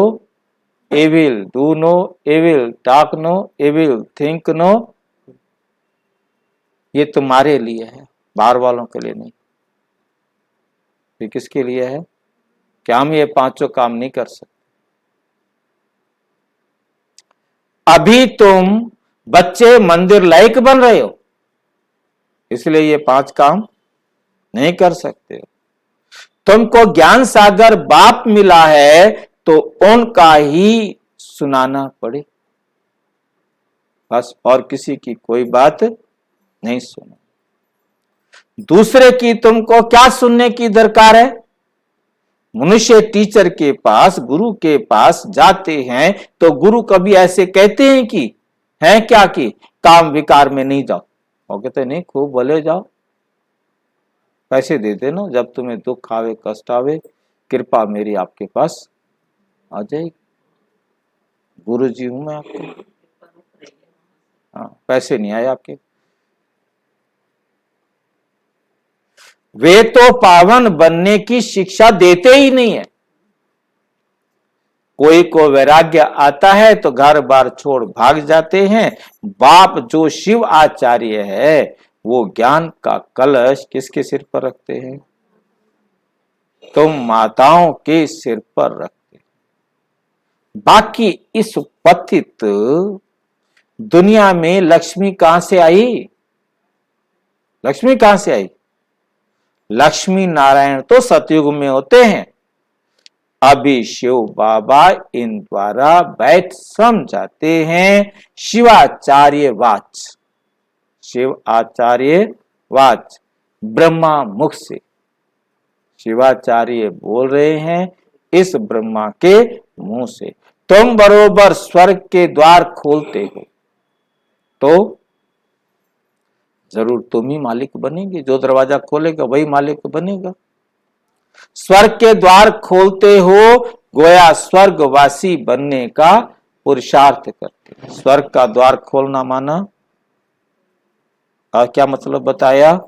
evil, do no evil, talk no evil, think no. ये तुम्हारे लिए है, बाहर वालों के लिए नहीं। ये किसके लिए है? क्या हम ये पांचों काम नहीं कर सकते? अभी तुम बच्चे मंदिर लायक बन रहे हो, इसलिए ये 5 काम नहीं कर सकते हो। तुमको ज्ञान सागर बाप मिला है तो उनका ही सुनाना पड़े, बस, और किसी की कोई बात नहीं सुनो। दूसरे की तुमको क्या सुनने की दरकार है? मनुष्य टीचर के पास, गुरु के पास जाते हैं तो गुरु कभी ऐसे कहते हैं कि है क्या कि काम विकार में नहीं जाओ, वो कहते नहीं खूब भले जाओ, पैसे दे देना, जब तुम्हें दुख आवे कष्ट आवे कृपा मेरी आपके पास आ जाएगी, गुरु जी हूं मैं आपके। हाँ, पैसे नहीं आए आपके। वे तो पावन बनने की शिक्षा देते ही नहीं है। कोई को वैराग्य आता है तो घर बार छोड़ भाग जाते हैं। बाप जो शिव आचार्य है वो ज्ञान का कलश किसके सिर पर रखते हैं? तुम माताओं के सिर पर रखते हैं। बाकी इस पतित दुनिया में लक्ष्मी कहां से आई? लक्ष्मी कहां से आई? लक्ष्मी नारायण तो सतयुग में होते हैं। अभी शिव बाबा इन द्वारा बैठ समझाते हैं शिवाचार्य वाच, शिव आचार्य वाच, ब्रह्मा मुख से शिवाचार्य बोल रहे हैं इस ब्रह्मा के मुंह से। तुम बरोबर स्वर्ग के द्वार खोलते हो तो जरूर तुम ही मालिक बनेंगे, जो दरवाजा खोलेगा वही मालिक बनेगा। स्वर्ग के द्वार खोलते हो गोया स्वर्गवासी बनने का पुरुषार्थ करते। स्वर्ग का द्वार खोलना माना क्या मतलब बताया?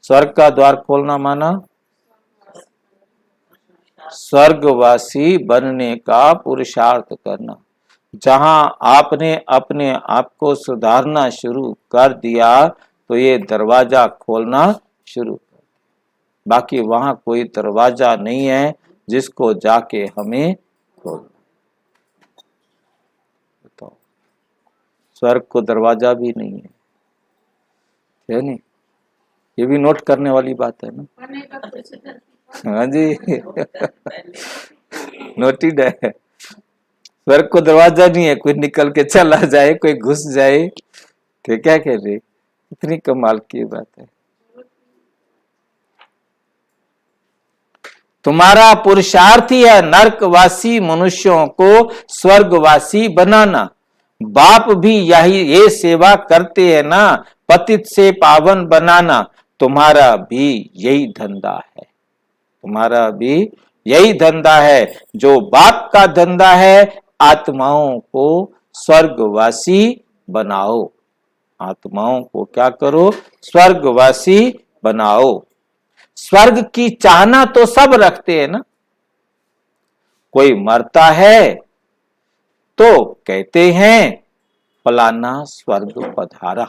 स्वर्ग का द्वार खोलना माना स्वर्गवासी बनने का पुरुषार्थ करना। जहां आपने अपने आप को सुधारना शुरू कर दिया तो ये दरवाजा खोलना शुरू कर, बाकी वहां कोई दरवाजा नहीं है जिसको जाके हमें खोलना। तो स्वर्ग को दरवाजा भी नहीं है नहीं? ये भी नोट करने वाली बात है ना। हाँ जी नोटेड है। स्वर्ग को दरवाजा नहीं है, कोई निकल के चला जाए, कोई घुस जाए, तो क्या कह रहे, इतनी कमाल की बात है। तुम्हारा पुरुषार्थ ही है नरकवासी मनुष्यों को स्वर्गवासी बनाना। बाप भी यही ये सेवा करते हैं ना, पतित से पावन बनाना। तुम्हारा भी यही धंधा है, तुम्हारा भी यही धंधा है। जो बाप का धंधा है आत्माओं को स्वर्गवासी बनाओ, आत्माओं को क्या करो? स्वर्गवासी बनाओ। स्वर्ग की चाहना तो सब रखते हैं ना। कोई मरता है तो कहते हैं फलाना स्वर्ग पधारा।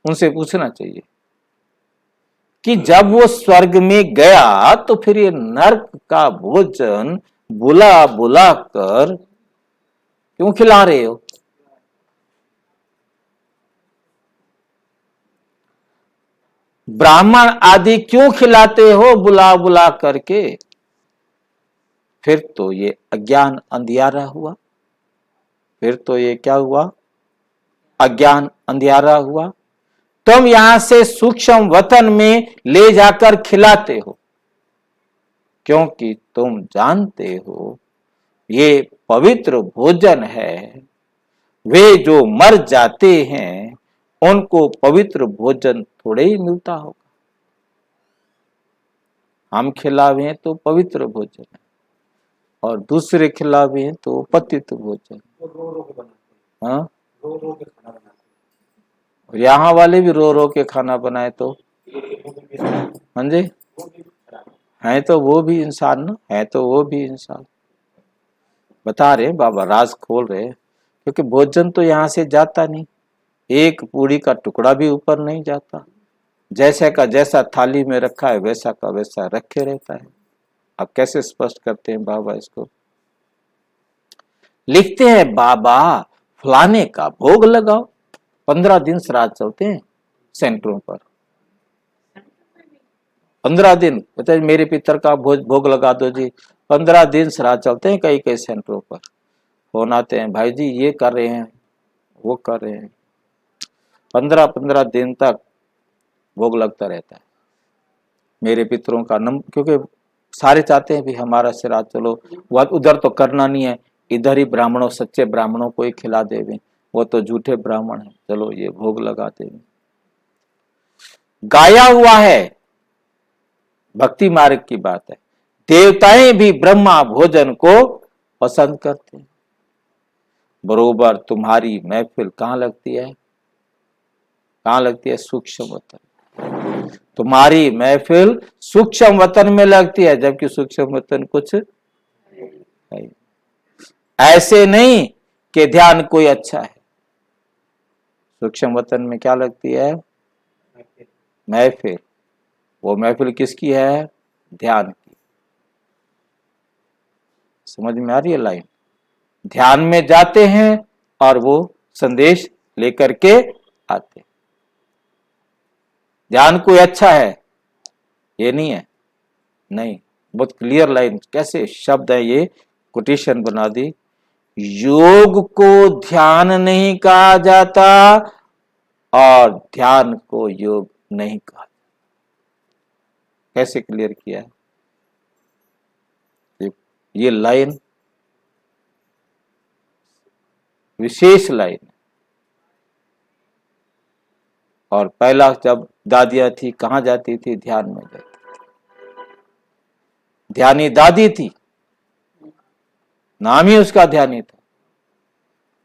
उनसे पूछना चाहिए कि जब वो स्वर्ग में गया तो फिर ये नरक का भोजन बुला बुला कर क्यों खिला रहे हो? ब्राह्मण आदि क्यों खिलाते हो बुला बुला करके? फिर तो ये अज्ञान अंधियारा हुआ, फिर तो ये क्या हुआ? अज्ञान अंधियारा हुआ। तुम यहां से सूक्ष्म वतन में ले जाकर खिलाते हो क्योंकि तुम जानते हो ये पवित्र भोजन है। वे जो मर जाते हैं उनको पवित्र भोजन थोड़े ही मिलता होगा। हम खिलावे हैं तो पवित्र भोजन है और दूसरे खिलावे हैं तो पतित भोजन। रो रो के बनाते हैं, हाँ, रो रो के खाना बनाते और यहाँ वाले भी रो रो के खाना बनाए तो हैं, हाँ जी, वो भी खराब है तो वो भी इंसान ना, है तो वो भी इंसान। बता रहे बाबा, राज खोल रहे, क्योंकि भोजन तो यहाँ से जाता नहीं, एक पूड़ी का टुकड़ा भी ऊपर नहीं जाता। जैसे का जैसा थाली में रखा है वैसा का वैसा रखे रहता है। अब कैसे स्पष्ट करते हैं बाबा इसको? लिखते हैं बाबा फलाने का भोग लगाओ। 15 दिन श्राद्ध चलते हैं सेंटरों पर। 15 दिन कहते हैं मेरे पितर का भोग लगा दो जी। 15 दिन श्राद्ध चलते हैं कई कई सेंटरों पर। फोन आते हैं, भाई जी ये कर रहे हैं वो कर रहे हैं। 15-15 दिन तक भोग लगता रहता है मेरे पितरों का क्योंकि सारे चाहते हैं भी हमारा श्राद्ध चलो, वो उधर तो करना नहीं है, इधर ही ब्राह्मणों सच्चे ब्राह्मणों को ही खिला देवे, वो तो झूठे ब्राह्मण है, चलो ये भोग लगा देवे। गाया हुआ है, भक्ति मार्ग की बात है, देवताएं भी ब्रह्मा भोजन को पसंद करते हैं। बरोबर तुम्हारी महफिल कहां लगती है? कहां लगती है? सूक्ष्म वतन। तुम्हारी महफिल सूक्ष्म वतन में लगती है, जबकि सूक्ष्म वतन कुछ है। ऐसे नहीं कि ध्यान कोई अच्छा है। सूक्ष्म वतन में क्या लगती है? महफिल। वो महफिल किसकी है? ध्यान की। समझ में आ रही है लाइन? ध्यान में जाते हैं और वो संदेश लेकर के आते। ध्यान कोई अच्छा है ये नहीं है, नहीं। बहुत क्लियर लाइन, कैसे शब्द है ये, कोटेशन बना दी। योग को ध्यान नहीं कहा जाता और ध्यान को योग नहीं कहा। कैसे क्लियर किया है? ये लाइन विशेष लाइन है। और पहला जब दादियां थी कहां जाती थी? ध्यान में जाती थी। ध्यानी दादी थी, नाम ही उसका ध्यानी था।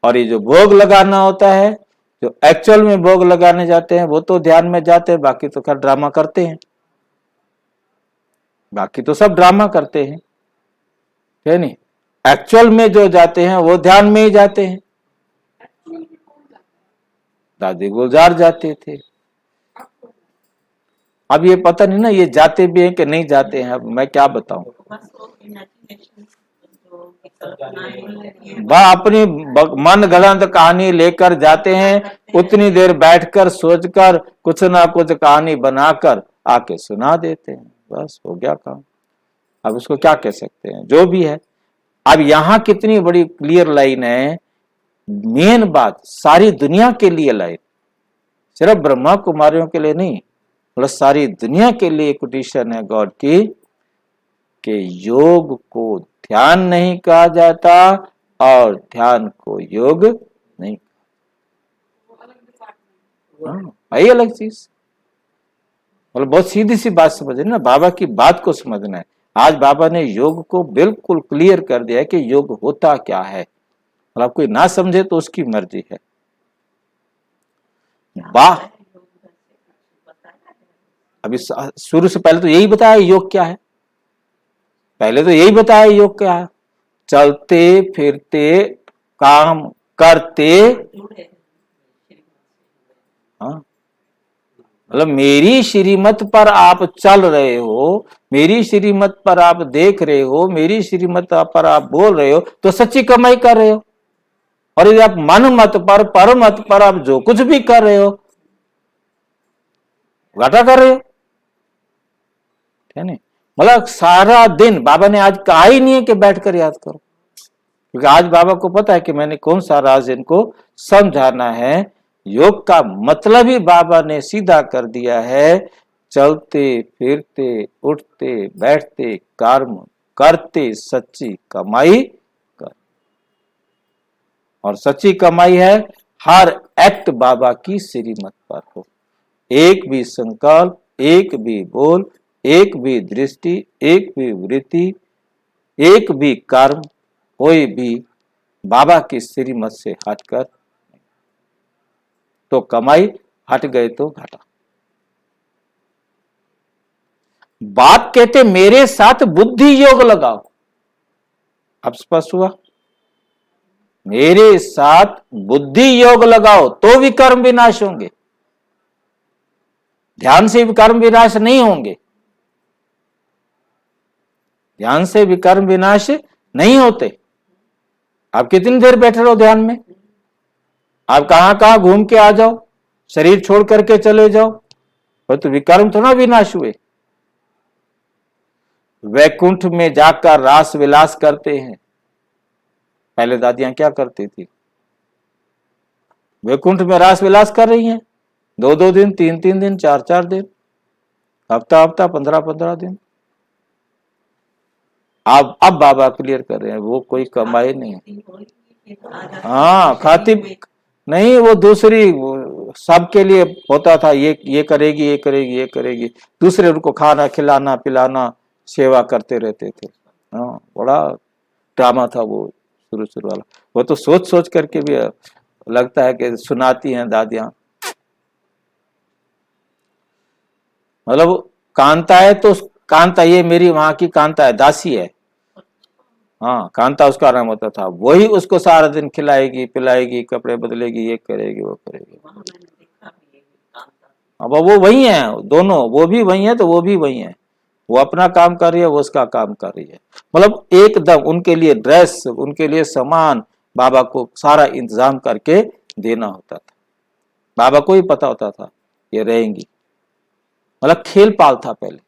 और ये जो भोग लगाना होता है, जो एक्चुअल में भोग लगाने जाते हैं वो तो ध्यान में जाते हैं, बाकी तो खैर ड्रामा करते हैं, बाकी तो सब ड्रामा करते हैं, है नहीं। एक्चुअल में जो जाते हैं वो ध्यान में ही जाते हैं। दादी गुलजार जाते थे। अब ये पता नहीं ना ये जाते भी हैं कि नहीं जाते हैं, अब मैं क्या बताऊं। वह अपनी मन गढ़ंत कहानी लेकर जाते हैं, उतनी देर बैठकर सोचकर कुछ ना कुछ कहानी बनाकर आके सुना देते हैं, बस हो गया काम। अब उसको क्या कह सकते हैं, जो भी है। अब यहां कितनी बड़ी क्लियर लाइन है, मेन बात सारी दुनिया के लिए लाइन, सिर्फ ब्रह्मा कुमारियों के लिए नहीं, मतलब सारी दुनिया के लिए कोटेशन है गॉड की कि योग को ध्यान नहीं कहा जाता और ध्यान को योग नहीं। आई अलग चीज, मतलब बहुत सीधी सी बात समझे ना, बाबा की बात को समझना है। आज बाबा ने योग को बिल्कुल क्लियर कर दिया है कि योग होता क्या है, मतलब कोई ना समझे तो उसकी मर्जी है। वाह, अभी शुरू से पहले तो यही बताया योग क्या है, पहले तो यही बताया योग क्या है। चलते फिरते काम करते, हाँ, मतलब मेरी श्रीमत पर आप चल रहे हो, मेरी श्रीमत पर आप देख रहे हो, मेरी श्रीमत पर आप बोल रहे हो, तो सच्ची कमाई कर रहे हो। और यदि आप मन मत पर, पर मत पर आप जो कुछ भी कर रहे हो, घाटा कर रहे हो, है नहीं। मतलब सारा दिन बाबा ने आज कहा ही नहीं है कि बैठकर याद करो, क्योंकि आज बाबा को पता है कि मैंने कौन सा राज इनको समझाना है। योग का मतलब ही बाबा ने सीधा कर दिया है, चलते फिरते उठते बैठते कर्म करते सच्ची कमाई कर। और सच्ची कमाई है हर एक्ट बाबा की श्रीमत पर हो, एक भी संकल्प, एक भी बोल, एक भी दृष्टि, एक भी वृत्ति, एक भी कर्म, कोई भी बाबा की श्रीमत से हटकर, तो कमाई, हट गए तो घाटा। बाप कहते मेरे साथ बुद्धि योग लगाओ, अब स्पष्ट हुआ, मेरे साथ बुद्धि योग लगाओ तो भी कर्म विनाश होंगे, ध्यान से भी कर्म विनाश नहीं होंगे, ध्यान से भी कर्म विनाश नहीं होते। आप कितनी देर बैठे रहो ध्यान में? आप कहां कहां घूम के आ जाओ, शरीर छोड़ करके चले जाओ, पर तो विकर्म थोड़ा विनाश हुए। वैकुंठ में जाकर रास विलास करते हैं। पहले दादियां क्या करती थी? वैकुंठ में रास विलास कर रही हैं, 2-2 दिन, 3-3 दिन, 4-4 दिन, हफ्ता हफ्ता, 15-15 दिन। अब बाबा क्लियर कर रहे हैं, वो कोई कमाई नहीं है। हाँ, खाती नहीं, वो दूसरी सबके लिए होता था, ये करेगी, ये करेगी, ये करेगी, दूसरे उनको खाना खिलाना पिलाना सेवा करते रहते थे। हाँ, बड़ा ड्रामा था वो शुरू शुरू वाला। वो तो सोच सोच करके भी लगता है कि सुनाती हैं दादियां। मतलब कांता है तो कांता, ये मेरी वहां की कांता है, दासी है। हाँ, कांता उसका नाम होता था। वही उसको सारा दिन खिलाएगी पिलाएगी, कपड़े बदलेगी, ये करेगी वो करेगी। अब वो वही है, दोनों, वो भी वही है तो वो भी वही है। वो अपना काम कर रही है, वो उसका काम कर रही है। मतलब एकदम उनके लिए ड्रेस, उनके लिए सामान बाबा को सारा इंतजाम करके देना होता था। बाबा को ही पता होता था ये रहेंगी। मतलब खेल पाल था पहले।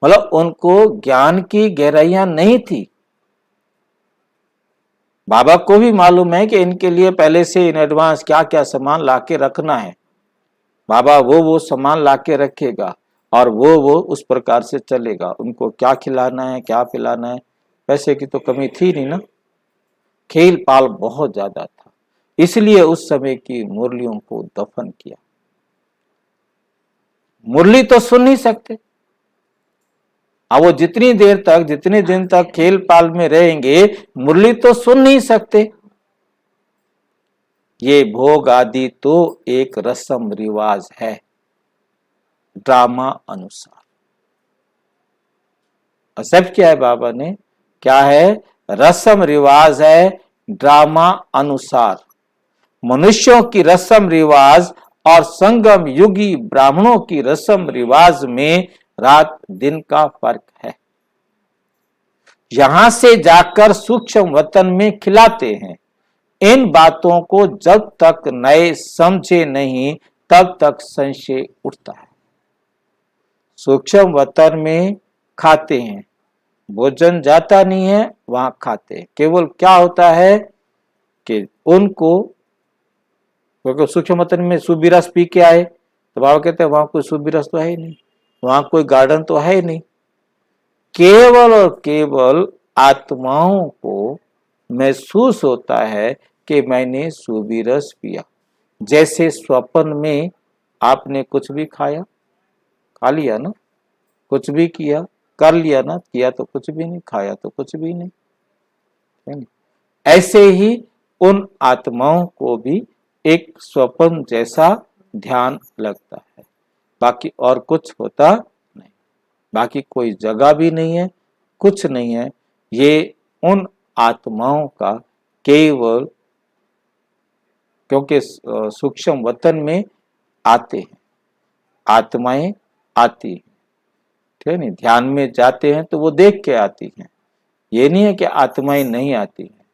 मतलब उनको ज्ञान की गहराइयां नहीं थी। बाबा को भी मालूम है कि इनके लिए पहले से इन एडवांस क्या क्या सामान लाके रखना है। बाबा वो सामान लाके रखेगा और वो उस प्रकार से चलेगा। उनको क्या खिलाना है, क्या पिलाना है, पैसे की तो कमी थी नहीं ना। खेल पाल बहुत ज्यादा था, इसलिए उस समय की मुरलियों को दफन किया। मुरली तो सुन नहीं सकते। अब वो जितनी देर तक, जितने दिन तक खेल पाल में रहेंगे, मुरली तो सुन नहीं सकते। ये भोग आदि तो एक रस्म रिवाज है, ड्रामा अनुसार। एक्सेप्ट किया है बाबा ने, क्या है? रस्म रिवाज है, ड्रामा अनुसार। मनुष्यों की रस्म रिवाज और संगम युगी ब्राह्मणों की रस्म रिवाज में रात दिन का फर्क है। यहां से जाकर सूक्ष्म वतन में खिलाते हैं। इन बातों को जब तक नए समझे नहीं तब तक संशय उठता है। सूक्ष्म वतन में खाते हैं, भोजन जाता नहीं है, वहां खाते हैं। केवल क्या होता है कि उनको, क्योंकि सूक्ष्म वतन में सूबी रस पी के आए तो बाबा कहते हैं वहां कोई सूबी रस तो है ही नहीं, वहां कोई गार्डन तो है ही नहीं। केवल और केवल आत्माओं को महसूस होता है कि मैंने सूबी रस पिया। जैसे स्वप्न में आपने कुछ भी खाया, खा लिया ना, कुछ भी किया कर लिया ना, किया तो कुछ भी नहीं, खाया तो कुछ भी नहीं। ऐसे ही उन आत्माओं को भी एक स्वप्न जैसा ध्यान लगता है, बाकी और कुछ होता नहीं। बाकी कोई जगह भी नहीं है, कुछ नहीं है। ये उन आत्माओं का केवल, क्योंकि सूक्ष्म वतन में आते हैं, आत्माएं आती हैं, ठीक है नहीं? ध्यान में जाते हैं तो वो देख के आती हैं। ये नहीं है कि आत्माएं नहीं आती हैं,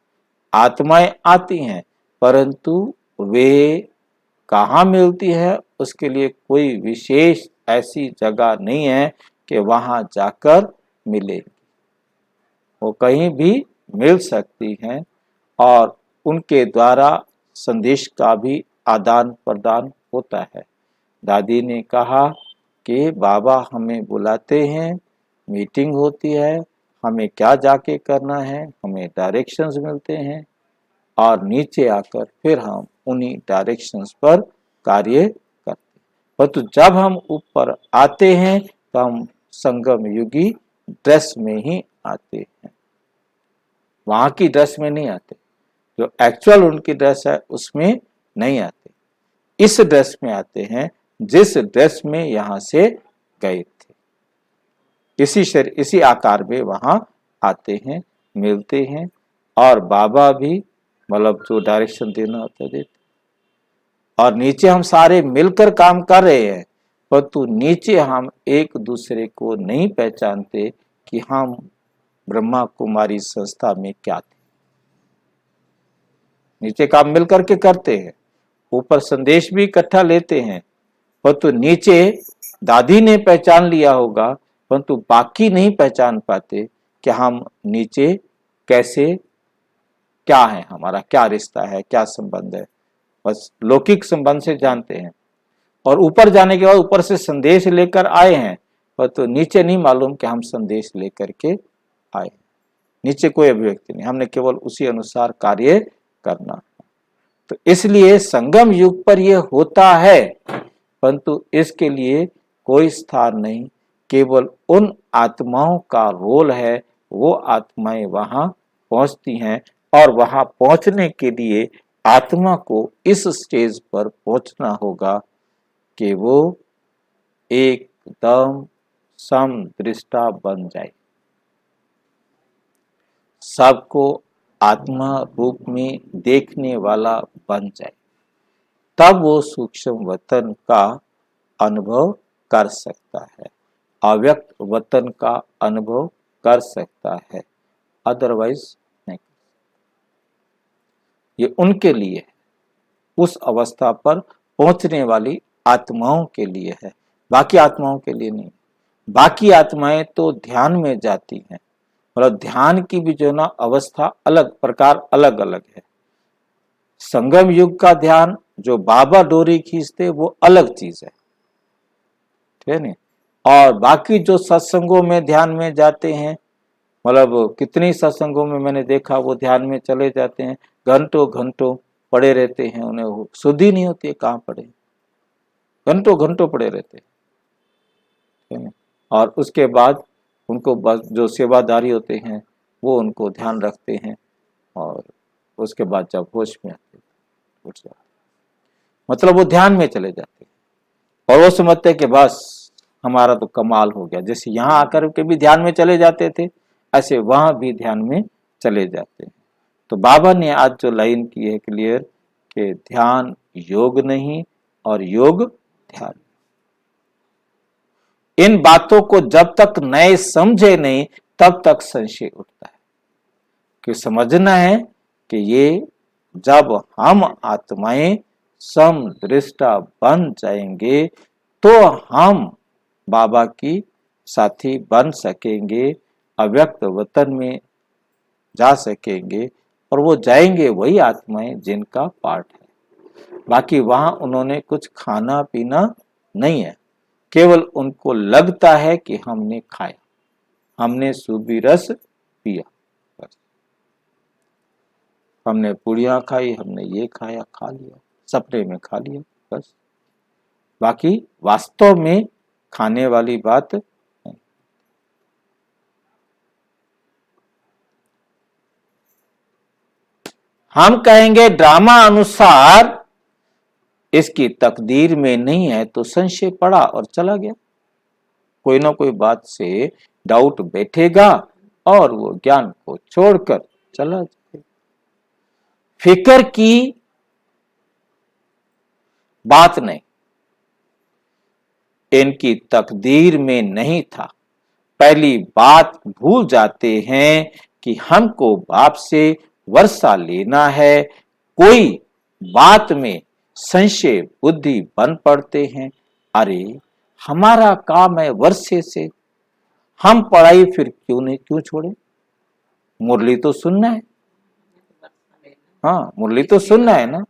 आत्माएं आती हैं, परंतु वे कहाँ मिलती है उसके लिए कोई विशेष ऐसी जगह नहीं है कि वहां जाकर मिलेगी। वो कहीं भी मिल सकती हैं और उनके द्वारा संदेश का भी आदान प्रदान होता है। दादी ने कहा कि बाबा हमें बुलाते हैं, मीटिंग होती है, हमें क्या जाके करना है, हमें डायरेक्शंस मिलते हैं और नीचे आकर फिर हम उन्हीं डायरेक्शंस पर कार्य करते हैं। परंतु जब हम ऊपर आते हैं तो हम संगम युगी ड्रेस में ही आते हैं, वहां की ड्रेस में नहीं आते। जो एक्चुअल उनकी ड्रेस है उसमें नहीं आते, इस ड्रेस में आते हैं जिस ड्रेस में यहां से गए थे। इसी आकार में वहां आते हैं, मिलते हैं और बाबा भी मतलब जो डायरेक्शन देना होता है देते। और नीचे हम सारे मिलकर काम कर रहे हैं, परंतु नीचे हम एक दूसरे को नहीं पहचानते कि हम ब्रह्मा कुमारी संस्था में क्या थे। नीचे काम मिल करके करते हैं, ऊपर संदेश भी इकट्ठा लेते हैं, परंतु नीचे दादी ने पहचान लिया होगा, परंतु बाकी नहीं पहचान पाते कि हम नीचे कैसे, क्या है, हमारा क्या रिश्ता है, क्या संबंध है। बस लौकिक संबंध से जानते हैं, और ऊपर जाने के बाद ऊपर से संदेश लेकर आए हैं, परंतु नीचे नहीं मालूम कि हम संदेश लेकर के आए। नीचे कोई अभिव्यक्ति नहीं, हमने केवल उसी अनुसार कार्य करना। तो इसलिए संगम युग पर यह होता है, परंतु इसके लिए कोई स्थान नहीं, केवल उन आत्माओं का रोल है, वो आत्माएं वहां पहुंचती हैं, और वहां पहुंचने के लिए आत्मा को इस स्टेज पर पहुंचना होगा कि वो एकदम समदृष्टा बन जाए, सबको आत्मा रूप में देखने वाला बन जाए, तब वो सूक्ष्म वतन का अनुभव कर सकता है, अव्यक्त वतन का अनुभव कर सकता है, अदरवाइज नहीं। ये उनके लिए है, उस अवस्था पर पहुंचने वाली आत्माओं के लिए है, बाकी आत्माओं के लिए नहीं। बाकी आत्माएं तो ध्यान में जाती हैं, मतलब ध्यान की भी जो ना अवस्था अलग प्रकार अलग अलग है। संगम युग का ध्यान जो बाबा डोरी खींचते वो अलग चीज है, ठीक है ना। और बाकी जो सत्संगों में ध्यान में जाते हैं, मतलब कितनी सत्संगों में मैंने देखा वो ध्यान में चले जाते हैं, घंटों घंटों पड़े रहते हैं, उन्हें शुद्धि नहीं होती है, कहाँ पड़े, घंटों घंटों पड़े रहते हैं, ठीक है ना। और उसके बाद उनको बस जो सेवादारी होते हैं वो उनको ध्यान रखते हैं, और उसके बाद जब होश में आते हैं उठ जाते, मतलब वो ध्यान में चले जाते हैं, और वो समझते हैं कि बस हमारा तो कमाल हो गया। जैसे यहाँ आकर के भी ध्यान में चले जाते थे, ऐसे वहां भी ध्यान में चले जाते हैं। तो बाबा ने आज जो लाइन की है क्लियर, कि ध्यान योग नहीं और योग ध्यान। इन बातों को जब तक नए समझे नहीं तब तक संशय उठता है, कि समझना है कि ये जब हम आत्माएं समदृष्टा बन जाएंगे तो हम बाबा की साथी बन सकेंगे, अव्यक्त वतन में जा सकेंगे, और वो जाएंगे वही आत्माएं जिनका पाठ है। बाकी वहां उन्होंने कुछ खाना पीना नहीं है, केवल उनको लगता है कि हमने खाया, हमने सूबी रस पिया, बस हमने पूड़ियां खाई, हमने ये खाया, खा लिया, सपने में खा लिया, बस। बाकी वास्तव में खाने वाली बात नहीं। हम कहेंगे ड्रामा अनुसार इसकी तकदीर में नहीं है, तो संशय पड़ा और चला गया, कोई ना कोई बात से डाउट बैठेगा और वो ज्ञान को छोड़कर चला जाएगा। फिक्र की बात नहीं, इनकी तकदीर में नहीं था। पहली बात भूल जाते हैं कि हमको बाप से वर्षा लेना है, कोई बात में संशय बुद्धि बन पड़ते हैं, अरे हमारा काम है वर्षे से, हम पढ़ाई फिर क्यों छोड़े, मुरली तो सुनना है, हाँ मुरली तो सुनना है ना।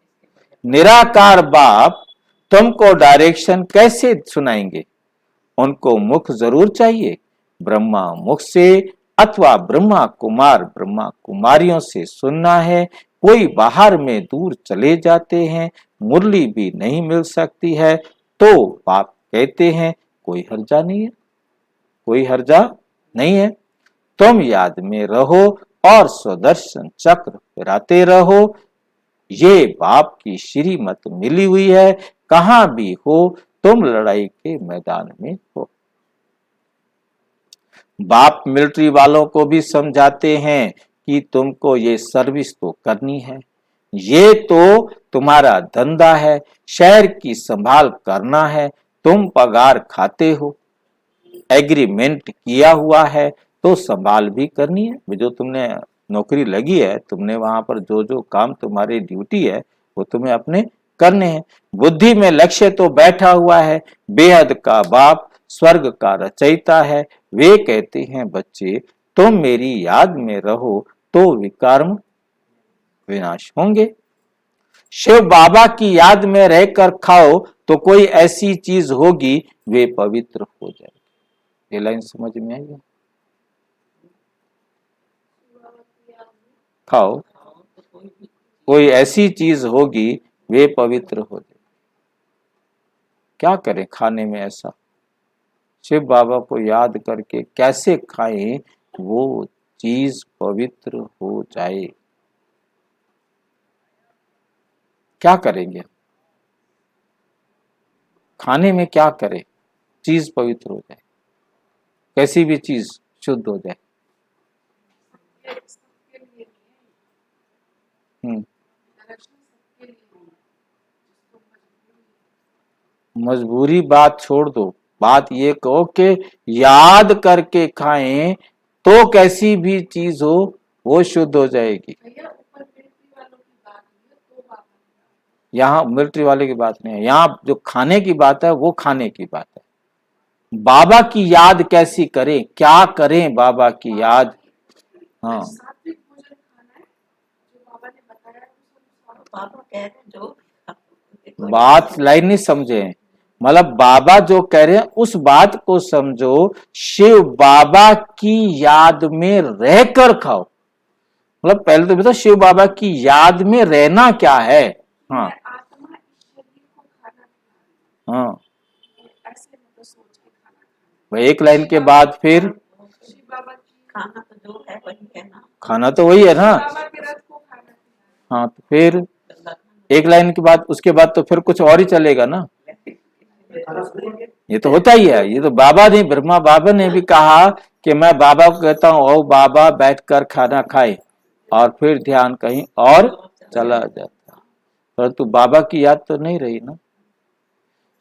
निराकार बाप तुमको डायरेक्शन कैसे सुनाएंगे, उनको मुख जरूर चाहिए, ब्रह्मा मुख से अथवा ब्रह्मा कुमार ब्रह्मा कुमारियों से सुनना है। कोई बाहर में दूर चले जाते हैं, मुरली भी नहीं मिल सकती है, तो बाप कहते हैं कोई हर्जा नहीं है, कोई हर्जा नहीं है, तुम याद में रहो और स्वदर्शन चक्र फिराते रहो। ये बाप की श्रीमत मिली हुई है, कहां भी हो तुम लड़ाई के मैदान में हो। बाप मिलिट्री वालों को भी समझाते हैं कि तुमको ये सर्विस तो करनी है, ये तो तुम्हारा धंधा है, शहर की संभाल करना है, तुम पगार खाते हो, एग्रीमेंट किया हुआ है तो संभाल भी करनी है। जो तुमने नौकरी लगी है, तुमने वहां पर जो जो काम तुम्हारी ड्यूटी है वो तुम्हें अपने करने हैं। बुद्धि में लक्ष्य तो बैठा हुआ है, बेहद का बाप स्वर्ग का रचयिता है। वे कहते हैं बच्चे तुम मेरी याद में रहो तो विकर्म विनाश होंगे। शिव बाबा की याद में रहकर खाओ तो कोई ऐसी चीज होगी वे पवित्र हो जाएगी। ये लाइन समझ में आई? खाओ कोई ऐसी चीज होगी वे पवित्र हो जाए। क्या करें खाने में ऐसा? शिव बाबा को याद करके कैसे खाएं वो चीज पवित्र हो जाए? क्या करेंगे? खाने में क्या करें चीज पवित्र हो जाए, कैसी भी चीज शुद्ध हो जाए? मजबूरी बात छोड़ दो, बात ये कहो कि याद करके खाएं तो कैसी भी चीज हो वो शुद्ध हो जाएगी। यहाँ मिलिट्री वाले की बात नहीं है, यहाँ जो खाने की बात है वो खाने की बात है। बाबा की याद कैसी करें, क्या करें बाबा की याद? हाँ बाबा कह रहे जो बात लाइन नहीं समझे, मतलब बाबा जो कह रहे हैं उस बात को समझो। शिव बाबा की याद में रहकर खाओ, मतलब पहले तो बताओ शिव बाबा की याद में रहना क्या है। हाँ आत्मा इस शरीर को खाना हाँ ऐसे मतलब सोच के खाना भाई एक लाइन के बाद फिर शिव बाबा की खाना तो जो है वही है ना। खाना तो वही है ना। बाबा के रथ को खाना हाँ तो फिर एक लाइन के बाद उसके बाद तो फिर कुछ और ही चलेगा ना। ये तो होता ही है, ये तो बाबा ने ब्रह्मा बाबा ने भी कहा कि मैं बाबा को कहता हूँ ओ बाबा बैठकर खाना खाए, और फिर ध्यान कहीं और चला जाता, परंतु बाबा की याद तो नहीं रही ना।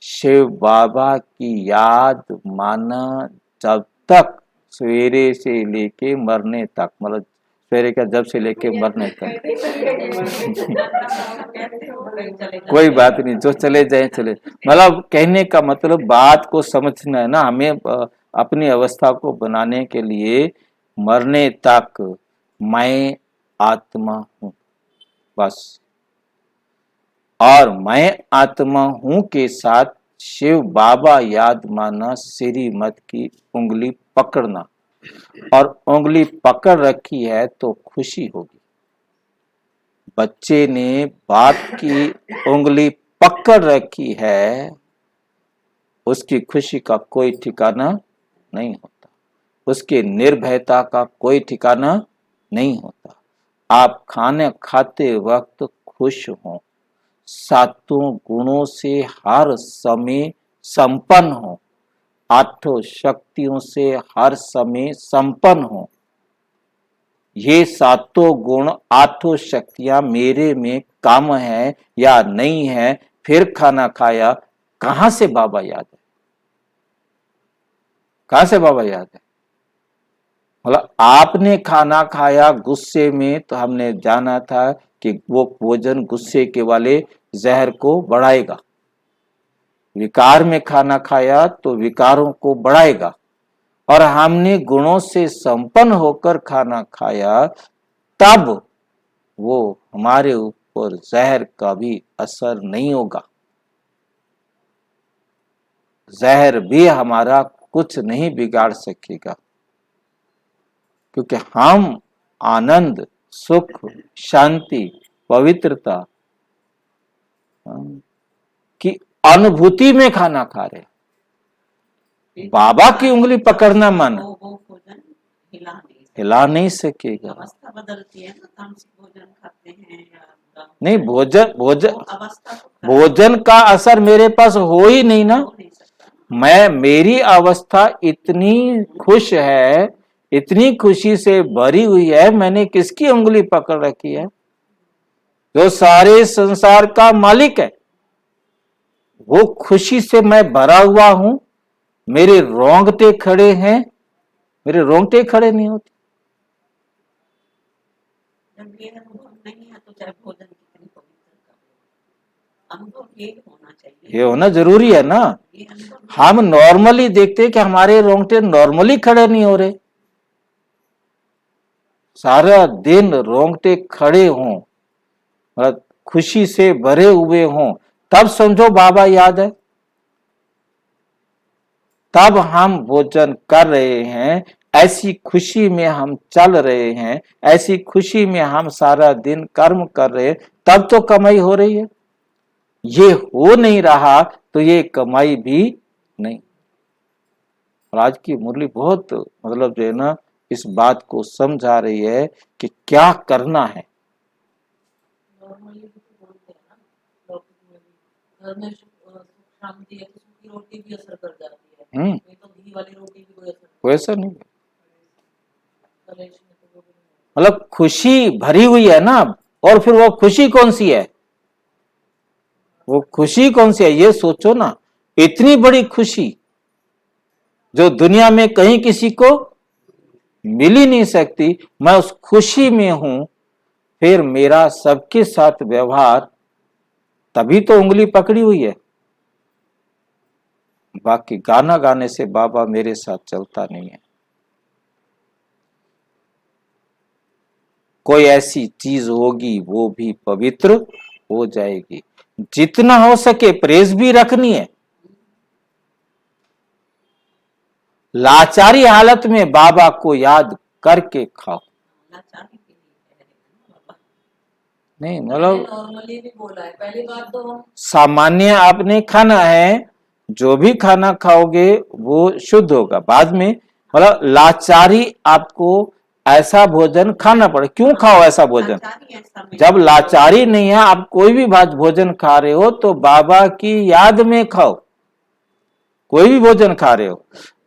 शिव बाबा की याद माना जब तक सवेरे से लेके मरने तक, मतलब सवेरे का जब से लेके मरने तक कोई बात नहीं, जो चले जाए चले। मतलब कहने का मतलब बात को समझना है ना हमें, अपनी अवस्था को बनाने के लिए मरने तक मैं आत्मा हूं बस, और मैं आत्मा हूं के साथ शिव बाबा याद माना, श्रीमत की उंगली पकड़ना, और उंगली पकड़ रखी है तो खुशी होगी। बच्चे ने बाप की उंगली पकड़ रखी है, उसकी खुशी का कोई ठिकाना नहीं होता, उसके निर्भयता का कोई ठिकाना नहीं होता। आप खाने खाते वक्त खुश हों, सातों गुणों से हर समय संपन्न हो, आठों शक्तियों से हर समय संपन्न हो। ये सातों गुण आठों शक्तियां मेरे में काम है या नहीं है, फिर खाना खाया, कहां से बाबा याद है? कहां से बाबा याद है? मतलब आपने खाना खाया गुस्से में तो हमने जाना था कि वो भोजन गुस्से के वाले जहर को बढ़ाएगा। विकार में खाना खाया तो विकारों को बढ़ाएगा, और हमने गुणों से संपन्न होकर खाना खाया तब वो हमारे ऊपर जहर का भी असर नहीं होगा। जहर भी हमारा कुछ नहीं बिगाड़ सकेगा, क्योंकि हम आनंद, सुख, शांति, पवित्रता की अनुभूति में खाना खा रहे। बाबा की उंगली पकड़ना माना वो भोजन हिला नहीं सकेगा। अवस्था बदलती है ना, तामसिक भोजन खाते हैं या नहीं, भोजन भोजन अवस्था भोजन का असर मेरे पास हो ही नहीं ना। हो नहीं सकता। मैं, मेरी अवस्था इतनी खुश है, इतनी खुशी से भरी हुई है, मैंने किसकी उंगली पकड़ रखी है? जो सारे संसार का मालिक है, वो खुशी से मैं भरा हुआ हूं। मेरे रोंगटे खड़े हैं, मेरे रोंगटे खड़े नहीं होते। ये अनुभव नहीं है तो चाहे भोजन कितनी पवित्र का हो, अनुभव ये होना चाहिए। ये होना जरूरी है ना। ये अनुभव हम नॉर्मली देखते हैं कि हमारे रोंगटे नॉर्मली खड़े नहीं हो रहे, सारा दिन रोंगटे खड़े हों, मतलब खुशी से भरे हुए हों, तब समझो बाबा याद है, तब हम भोजन कर रहे हैं, ऐसी खुशी में हम चल रहे हैं, ऐसी खुशी में हम सारा दिन कर्म कर रहे हैं, तब तो कमाई हो रही है। ये हो नहीं रहा तो ये कमाई भी नहीं। और आज की मुरली बहुत मतलब जो है ना इस बात को समझा रही है कि क्या करना है। नॉर्मली भी तो बोलते हैं ना डॉक्टर में भी, घर में सुख शांति है तो सूखी रोटी भी असर कर जाती है, नहीं तो घी वाली रोटी भी कोई असर कोई ऐसा नहीं, कलेश में तो वो भी नहीं। मतलब खुशी भरी हुई है ना। और फिर वो खुशी कौन सी है, वो खुशी कौन सी है ये सोचो ना। इतनी बड़ी खुशी जो दुनिया में कहीं किसी को मिल ही नहीं सकती, मैं उस खुशी में हूं, फिर मेरा सबके साथ व्यवहार, तभी तो उंगली पकड़ी हुई है। बाकी गाना गाने से बाबा मेरे साथ चलता नहीं है। कोई ऐसी चीज होगी वो भी पवित्र हो जाएगी। जितना हो सके प्रेस भी रखनी है। लाचारी हालत में बाबा को याद करके खाओ। लाचारी के लिए कह रहे हैं ना बाबा। नहीं मतलब नॉर्मली भी बोला है, पहली बात तो हम सामान्य आपने खाना है, जो भी खाना खाओगे वो शुद्ध होगा। बाद में मतलब लाचारी आपको ऐसा भोजन खाना पड़े। क्यों खाओ ऐसा भोजन? लाचारी ऐसा में जब लाचारी नहीं है, आप कोई भी भोजन खा रहे हो तो बाबा की याद में खाओ। कोई भी भोजन खा रहे हो,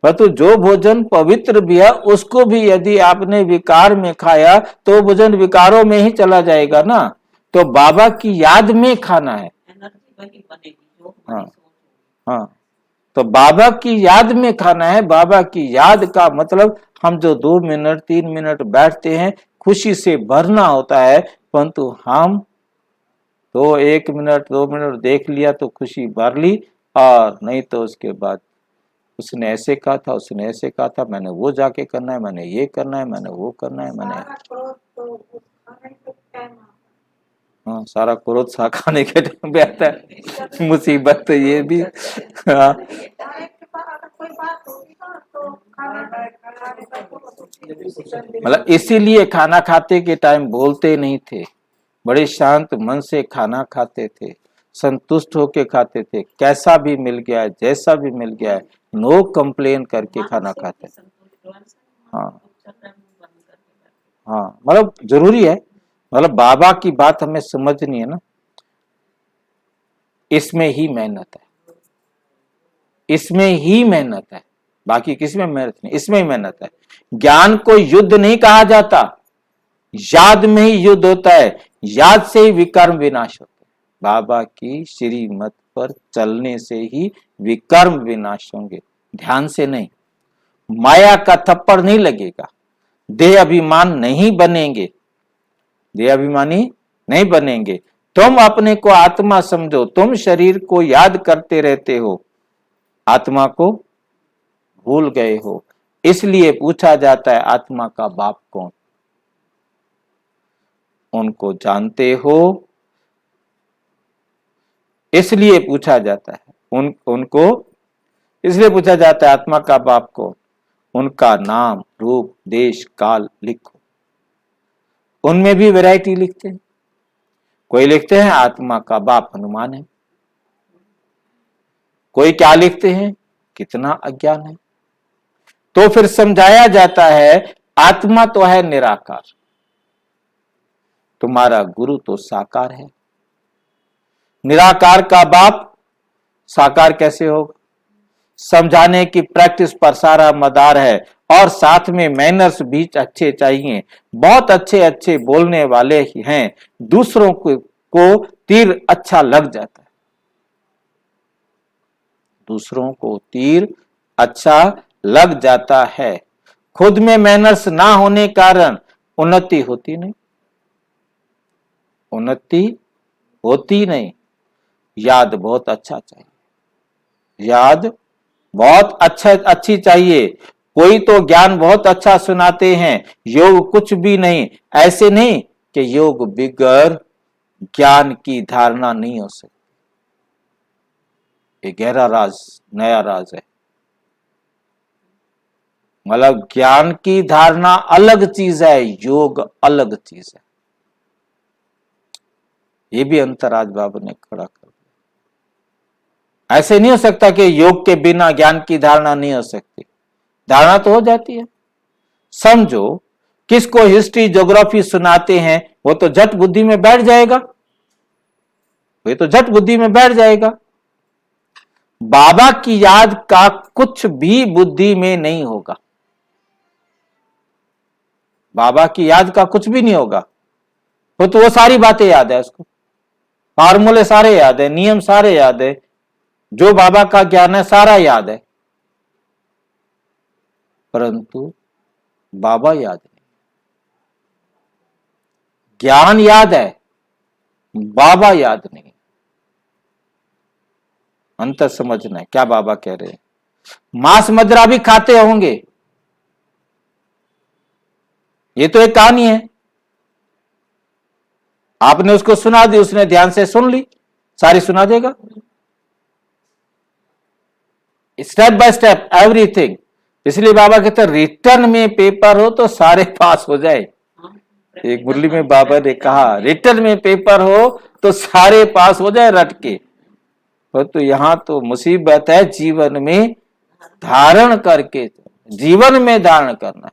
परंतु जो भोजन पवित्र भी है उसको भी यदि आपने विकार में खाया तो भोजन विकारों में ही चला जाएगा ना। तो बाबा की याद में खाना है। एनर्जी वही बनेगी जो हमारी हाँ। सोच होगी। हाँ, तो बाबा की याद में खाना है। बाबा की याद का मतलब हम जो 2 मिनट 3 मिनट बैठते हैं खुशी से भरना होता है, परंतु हम तो 1 मिनट 2 मिनट देख लिया तो खुशी भर ली, और नहीं तो उसके बाद उसने ऐसे कहा था, उसने ऐसे कहा था, मैंने वो जाके करना है, मैंने ये करना है, मैंने वो करना है, मैंने सारा क्रोध तो उस खाने के टाइम आता है। हाँ सारा क्रोध सा खाने के टाइम पे आता है। मुसीबत तो ये भी हाँ डायरेक्ट अगर कोई बात होगी ना तो खाना खाने का तो मतलब इसीलिए खाना खाते के टाइम बोलते नहीं थे, बड़े शांत मन से खाना खाते थे, संतुष्ट होके खाते थे। कैसा भी मिल गया है, जैसा भी मिल गया है, नो कंप्लेन करके खाना खाते। हाँ हाँ मतलब जरूरी है, मतलब बाबा की बात हमें समझनी है ना। इसमें ही मेहनत है, इसमें ही मेहनत है, बाकी किसमें मेहनत नहीं, इसमें ही मेहनत है। ज्ञान को युद्ध नहीं कहा जाता, याद में ही युद्ध होता है। याद से ही विकर्म विनाश होता है। बाबा की श्रीमत पर चलने से ही विकर्म विनाश होंगे, ध्यान से नहीं। माया का थप्पड़ नहीं लगेगा, देह अभिमान नहीं बनेंगे, देह अभिमानी नहीं बनेंगे। तुम अपने को आत्मा समझो, तुम शरीर को याद करते रहते हो, आत्मा को भूल गए हो। इसलिए पूछा जाता है आत्मा का बाप कौन? उनको जानते हो, इसलिए पूछा जाता है उनको इसलिए पूछा जाता है आत्मा का बाप कौन? उनका नाम रूप देश काल लिखो। उनमें भी वैरायटी लिखते हैं। कोई लिखते हैं आत्मा का बाप हनुमान है, कोई क्या लिखते हैं कितना अज्ञान है। तो फिर समझाया जाता है आत्मा तो है निराकार, तुम्हारा गुरु तो साकार है। निराकार का बाप साकार कैसे होगा? समझाने की प्रैक्टिस पर सारा मदार है, और साथ में मैनर्स भी अच्छे चाहिए। बहुत अच्छे अच्छे बोलने वाले ही हैं, दूसरों को तीर अच्छा लग जाता है, दूसरों को तीर अच्छा लग जाता है। खुद में मैनर्स ना होने कारण उन्नति होती नहीं। उन्नति होती नहीं। याद बहुत अच्छा चाहिए, याद बहुत अच्छी चाहिए। कोई तो ज्ञान बहुत अच्छा सुनाते हैं, योग कुछ भी नहीं। ऐसे नहीं कि योग बिगर ज्ञान की धारणा नहीं हो सकती। ये गहरा राज, नया राज है। मतलब ज्ञान की धारणा अलग चीज है, योग अलग चीज है। ये भी अंतर आज बाबा ने खड़ा कर दिया। ऐसे नहीं हो सकता कि योग के बिना ज्ञान की धारणा नहीं हो सकती। धारणा तो हो जाती है। समझो, किसको हिस्ट्री ज्योग्राफी सुनाते हैं वो तो झट बुद्धि में बैठ जाएगा, वो तो झट बुद्धि में बैठ जाएगा। बाबा की याद का कुछ भी बुद्धि में नहीं होगा। बाबा की याद का कुछ भी नहीं होगा। तो वो सारी बातें याद है उसको, फार्मूले सारे याद है, नियम सारे याद है, जो बाबा का ज्ञान है सारा याद है, परंतु बाबा याद नहीं। ज्ञान याद है, बाबा याद नहीं। अंतर समझना है क्या बाबा कह रहे हैं। मांस मदिरा भी खाते होंगे, ये तो एक कहानी है। आपने उसको सुना दी, उसने ध्यान से सुन ली, सारी सुना देगा। Step by step everything. इसलिए बाबा कहते रिटर्न में पेपर हो तो सारे पास हो जाए। एक मुरली में बाबा ने कहा रिटर्न में पेपर हो तो सारे पास हो जाए रट के। तो यहां तो मुसीबत है जीवन में धारण करके, जीवन में धारण करना।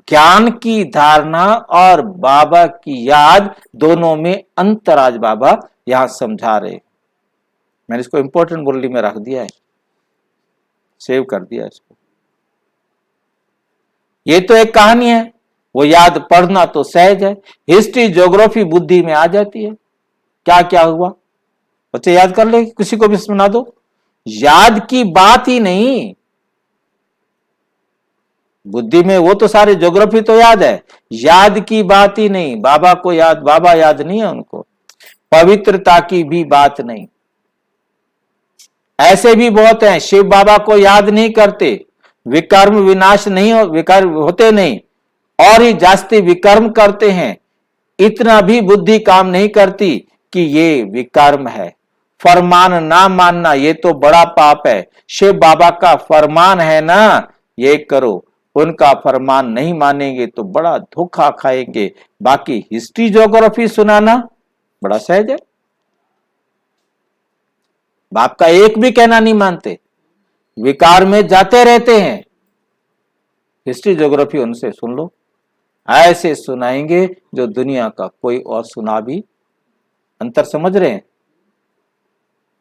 ज्ञान की धारणा और बाबा की याद दोनों में अंतर आज बाबा यहां समझा रहे। मैंने इसको इंपॉर्टेंट मुरली में रख दिया है, सेव कर दिया इसको। ये तो एक कहानी है, वो याद पढ़ना तो सहज है। हिस्ट्री ज्योग्राफी बुद्धि में आ जाती है। क्या क्या हुआ बच्चे याद कर ले, किसी को भी सुना दो। याद की बात ही नहीं, बुद्धि में वो तो सारे ज्योग्राफी तो याद है, याद की बात ही नहीं। बाबा को याद, बाबा याद नहीं है उनको। पवित्रता की भी बात नहीं। ऐसे भी बहुत हैं शिव बाबा को याद नहीं करते, विकर्म विनाश नहीं विकर्म होते नहीं, और ही जास्ती विकर्म करते हैं। इतना भी बुद्धि काम नहीं करती कि ये विकर्म है। फरमान ना मानना ये तो बड़ा पाप है। शिव बाबा का फरमान है ना, ये करो, उनका फरमान नहीं मानेंगे तो बड़ा धोखा खाएंगे। बाकी हिस्ट्री ज्योग्राफी सुनाना बड़ा सहज है। बाप का एक भी कहना नहीं मानते, विकार में जाते रहते हैं। हिस्ट्री ज्योग्राफी उनसे सुन लो, ऐसे सुनाएंगे जो दुनिया का कोई और सुना भी। अंतर समझ रहे हैं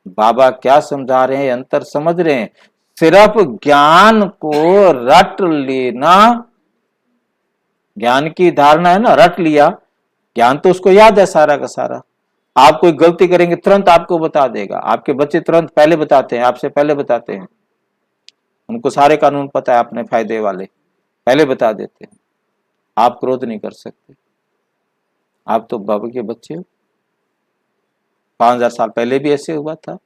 बाबा क्या समझा रहे हैं, अंतर समझ रहे हैं। सिर्फ ज्ञान को रट लेना, ज्ञान की धारणा है ना, रट लिया, ज्ञान तो उसको याद है सारा का सारा। आप कोई गलती करेंगे तुरंत आपको बता देगा। आपके बच्चे तुरंत पहले बताते हैं, आपसे पहले बताते हैं। उनको सारे कानून पता है अपने फायदे वाले, पहले बता देते हैं। आप क्रोध नहीं कर सकते, आप तो बाबा के बच्चे हो। 5000 साल पहले भी ऐसे हुआ था।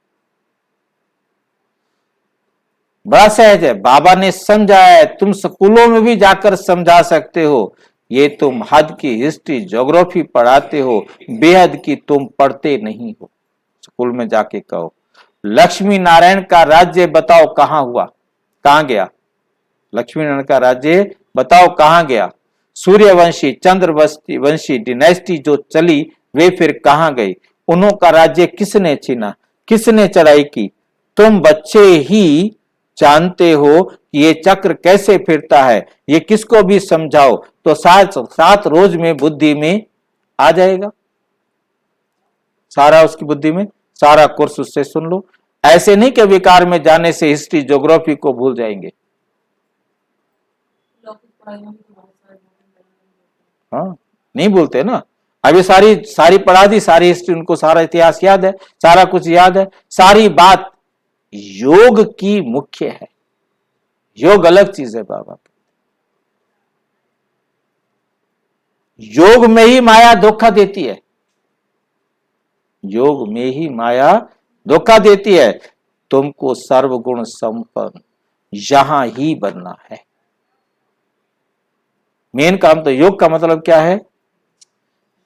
बड़ा सहज है, बाबा ने समझा है। तुम स्कूलों में भी जाकर समझा सकते हो। ये तुम हद की हिस्ट्री ज्योग्राफी पढ़ाते हो, बेहद की तुम पढ़ते नहीं हो। स्कूल में जाके कहो लक्ष्मी नारायण का राज्य बताओ कहां हुआ, कहां गया। लक्ष्मी नारायण का राज्य बताओ कहां गया। सूर्यवंशी चंद्रवंशी डिनेस्टी जो चली वे फिर कहां गई। उन्हों का राज्य किसने छीना, किसने चढ़ाई की। तुम बच्चे ही जानते हो कि ये चक्र कैसे फिरता है। ये किसको भी समझाओ तो 7 रोज में बुद्धि में आ जाएगा। सारा उसकी बुद्धि में, सारा कोर्स उससे सुन लो। ऐसे नहीं कि विकार में जाने से हिस्ट्री ज्योग्राफी को भूल जाएंगे। हाँ, नहीं बोलते ना। अभी सारी पढ़ा दी, सारी हिस्ट्री उनको, सारा इतिहास याद है, सारा कुछ याद है। सारी बात योग की मुख्य है। योग अलग चीज है बाबा। योग में ही माया धोखा देती है। योग में ही माया धोखा देती है। तुमको सर्वगुण संपन्न यहां ही बनना है। मेन काम तो योग का मतलब क्या है?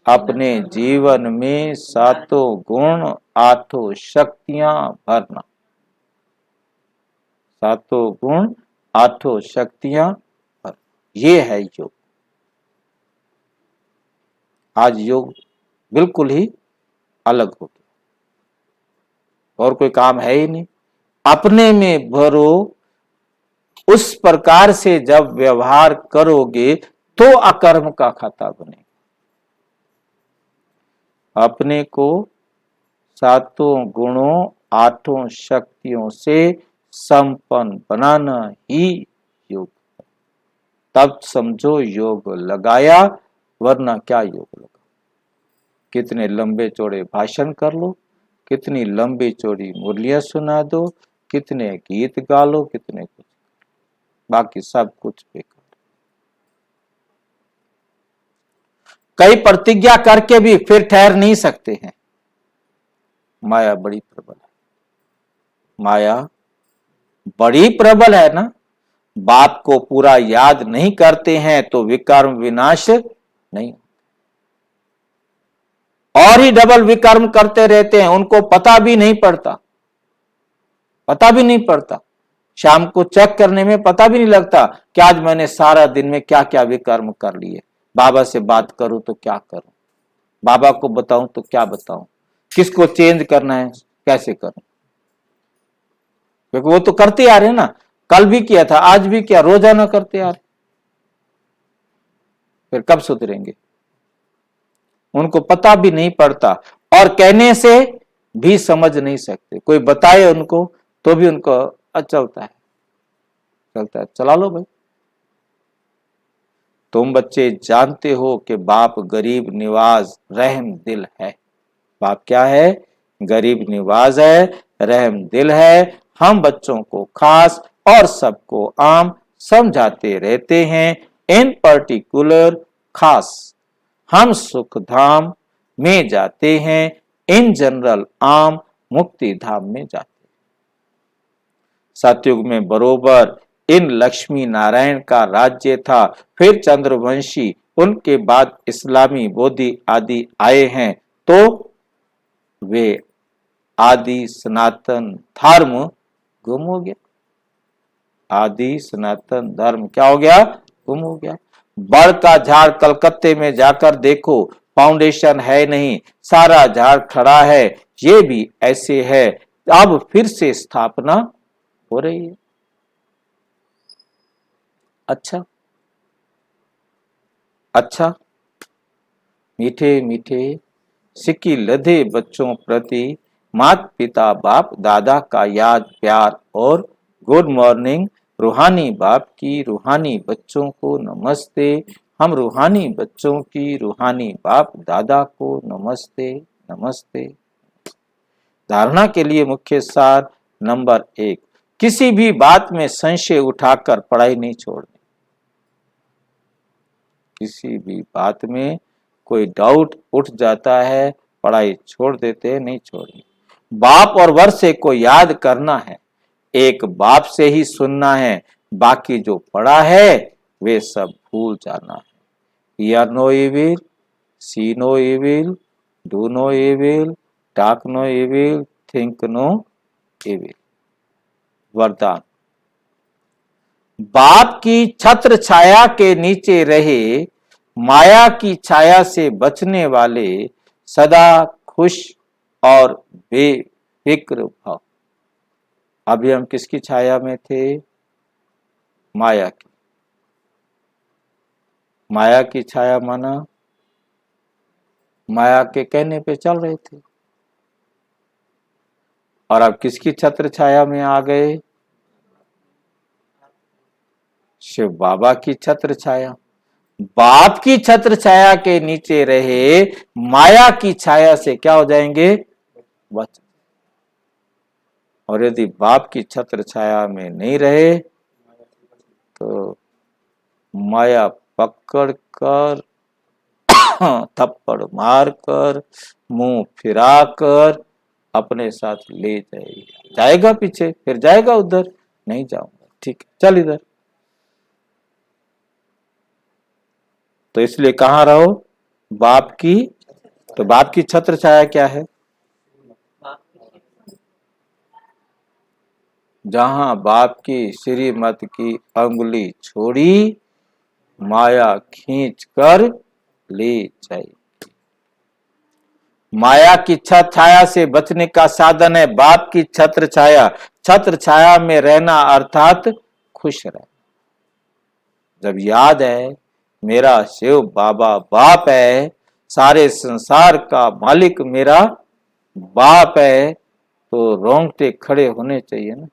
अपने जीवन में सातों गुण आठों शक्तियां भरना। सातों गुण आठों शक्तियां भरना, ये है योग। आज योग बिल्कुल ही अलग हो गया और कोई काम है ही नहीं। अपने में भरो, उस प्रकार से जब व्यवहार करोगे तो अकर्म का खाता बनेगा। अपने को सातों गुणों आठों शक्तियों से संपन्न बनाना ही योग है। तब समझो योग लगाया, वरना क्या योग लगा। कितने लंबे चौड़े भाषण कर लो, कितनी लंबी चौड़ी मुरलियां सुना दो, कितने गीत गा लो, कितने कुछ, बाकी सब कुछ बेकार। कई प्रतिज्ञा करके भी फिर ठहर नहीं सकते हैं। माया बड़ी प्रबल है। माया बड़ी प्रबल है ना। बाप को पूरा याद नहीं करते हैं तो विकर्म विनाश नहीं, और ही डबल विकर्म करते रहते हैं। उनको पता भी नहीं पड़ता, पता भी नहीं पड़ता। शाम को चेक करने में पता भी नहीं लगता कि आज मैंने सारा दिन में क्या क्या विकर्म कर लिए। बाबा से बात करूं तो क्या करूं, बाबा को बताऊं तो क्या बताऊं, किसको चेंज करना है कैसे करूं, क्योंकि वो तो करते आ रहे ना। कल भी किया था, आज भी किया, रोजाना करते आ रहे। फिर कब सुधरेंगे? उनको पता भी नहीं पड़ता और कहने से भी समझ नहीं सकते। कोई बताए उनको तो भी उनको चलता है, चलता है, चला लो भाई। तुम बच्चे जानते हो कि बाप गरीब निवाज रहम दिल है। बाप क्या है? गरीब निवाज है, रहम दिल है। हम बच्चों को खास और सबको आम समझाते रहते हैं। इन पर्टिकुलर खास हम सुख धाम में जाते हैं, इन जनरल आम मुक्ति धाम में जाते हैं। सतयुग में बरोबर इन लक्ष्मी नारायण का राज्य था, फिर चंद्रवंशी, उनके बाद इस्लामी बोधि आदि आए हैं, तो वे आदि सनातन धर्म गुम हो गया। आदि सनातन धर्म क्या हो गया? गुम हो गया। बड़ का झाड़ कलकत्ते में जाकर देखो, फाउंडेशन है नहीं, सारा झाड़ खड़ा है। ये भी ऐसे है, अब फिर से स्थापना हो रही है। अच्छा अच्छा, मीठे मीठे सिक्की लधे बच्चों प्रति माता पिता बाप दादा का याद प्यार और गुड मॉर्निंग। रूहानी बाप की रूहानी बच्चों को नमस्ते। हम रूहानी बच्चों की रूहानी बाप दादा को नमस्ते नमस्ते। धारणा के लिए मुख्य सार नंबर 1, किसी भी बात में संशय उठाकर पढ़ाई नहीं छोड़नी। किसी भी बात में कोई डाउट उठ जाता है, पढ़ाई छोड़ देते हैं, नहीं छोड़नी। बाप और वर्षे को याद करना है, एक बाप से ही सुनना है, बाकी जो पढ़ा है वे सब भूल जाना है। Hear no evil, see no evil, do no evil, talk no evil, think no evil। वरदान, बाप की छत्र छाया के नीचे रहे, माया की छाया से बचने वाले सदा खुश और बेफिक्र भाव। अभी हम किसकी छाया में थे? माया की। माया की छाया माना माया के कहने पे चल रहे थे, और अब किसकी छत्र छाया में आ गए? शिव बाबा की छत्र छाया। बाप की छत्र छाया के नीचे रहे, माया की छाया से क्या हो जाएंगे? बच। और यदि बाप की छत्र छाया में नहीं रहे तो माया पकड़ कर थप्पड़ मारकर मुंह फिराकर अपने साथ ले जाएगा। जाएगा पीछे, फिर जाएगा उधर, नहीं जाऊंगा, ठीक है चल इधर। तो इसलिए कहाँ रहो? बाप की। तो बाप की छत्र छाया क्या है? जहां बाप की श्रीमत की अंगुली छोड़ी, माया खींच कर ले जाएगी। माया की छत्र छाया से बचने का साधन है बाप की छत्र छाया। छत्र छाया में रहना अर्थात खुश रहना। जब याद है मेरा शिव बाबा बाप है, सारे संसार का मालिक मेरा बाप है, तो रोंगटे खड़े होने चाहिए ना,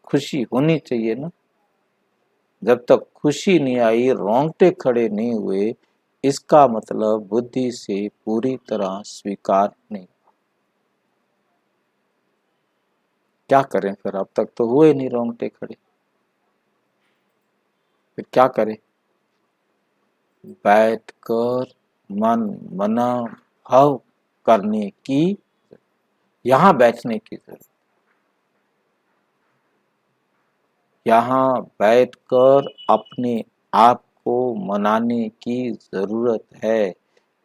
खुशी होनी चाहिए ना। जब तक खुशी नहीं आई, रोंगटे खड़े नहीं हुए, इसका मतलब बुद्धि से पूरी तरह स्वीकार नहीं। क्या करें फिर? अब तक तो हुए नहीं रोंगटे खड़े, फिर क्या करें? बैठकर मन मना भाव करने की, यहां बैठने की जरूरत। यहां बैठकर अपने आप को मनाने की जरूरत है।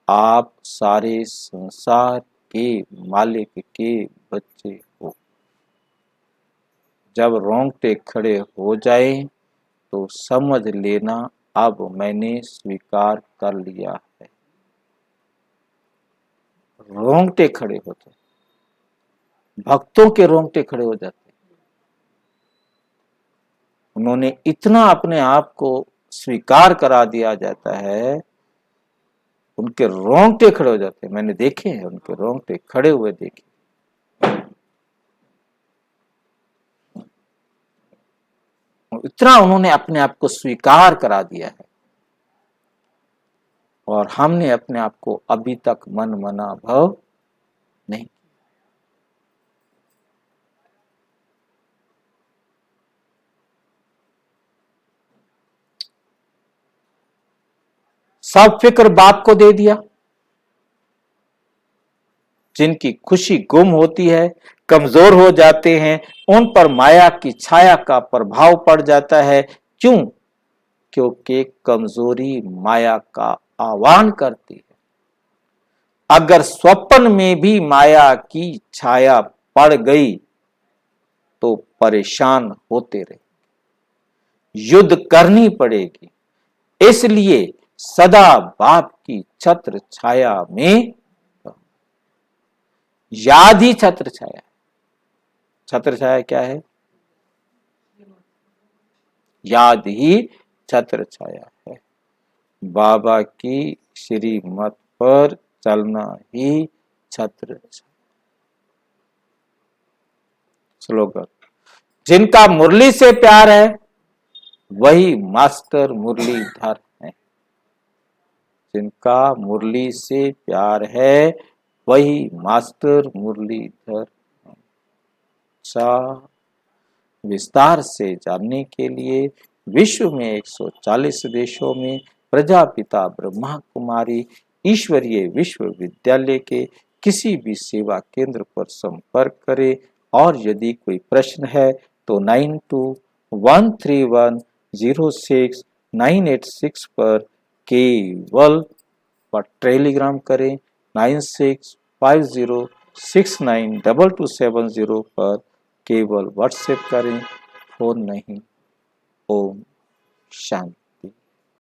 आप सारे संसार के मालिक के बच्चे हो। जब रोंगटे खड़े हो जाए तो समझ लेना अब मैंने स्वीकार कर लिया है। रोंगटे खड़े होते, भक्तों के रोंगटे खड़े हो जाते। उन्होंने इतना अपने आप को स्वीकार करा दिया जाता है, उनके रोंगटे खड़े हो जाते हैं। मैंने देखे हैं उनके रोंगटे खड़े हुए देखे। इतना उन्होंने अपने आप को स्वीकार करा दिया है, और हमने अपने आप को अभी तक मन मना भाव नहीं। सब फिक्र बाप को दे दिया। जिनकी खुशी गुम होती है, कमजोर हो जाते हैं, उन पर माया की छाया का प्रभाव पड़ जाता है। क्यों? क्योंकि कमजोरी माया का आह्वान करती है। अगर स्वप्न में भी माया की छाया पड़ गई तो परेशान होते रहे, युद्ध करनी पड़ेगी। इसलिए सदा बाप की छत्र छाया में, याद ही छत्र छाया। छत्र छाया क्या है? याद ही छत्र छाया है। बाबा की श्रीमत पर चलना ही छत्र छाया। स्लोगन: जिनका मुरली से प्यार है वही मास्टर मुरलीधर है। जिनका मुरली से प्यार है वही मास्टर मुरलीधर है। विस्तार से जानने के लिए विश्व में 140 देशों में प्रजापिता ब्रह्मा कुमारी ईश्वरीय विश्वविद्यालय के किसी भी सेवा केंद्र पर संपर्क करें, और यदि कोई प्रश्न है तो 9213106986 पर केवल टेलीग्राम करें। 9650692270 पर केवल व्हाट्सएप करें, फोन नहीं। ओम शांति।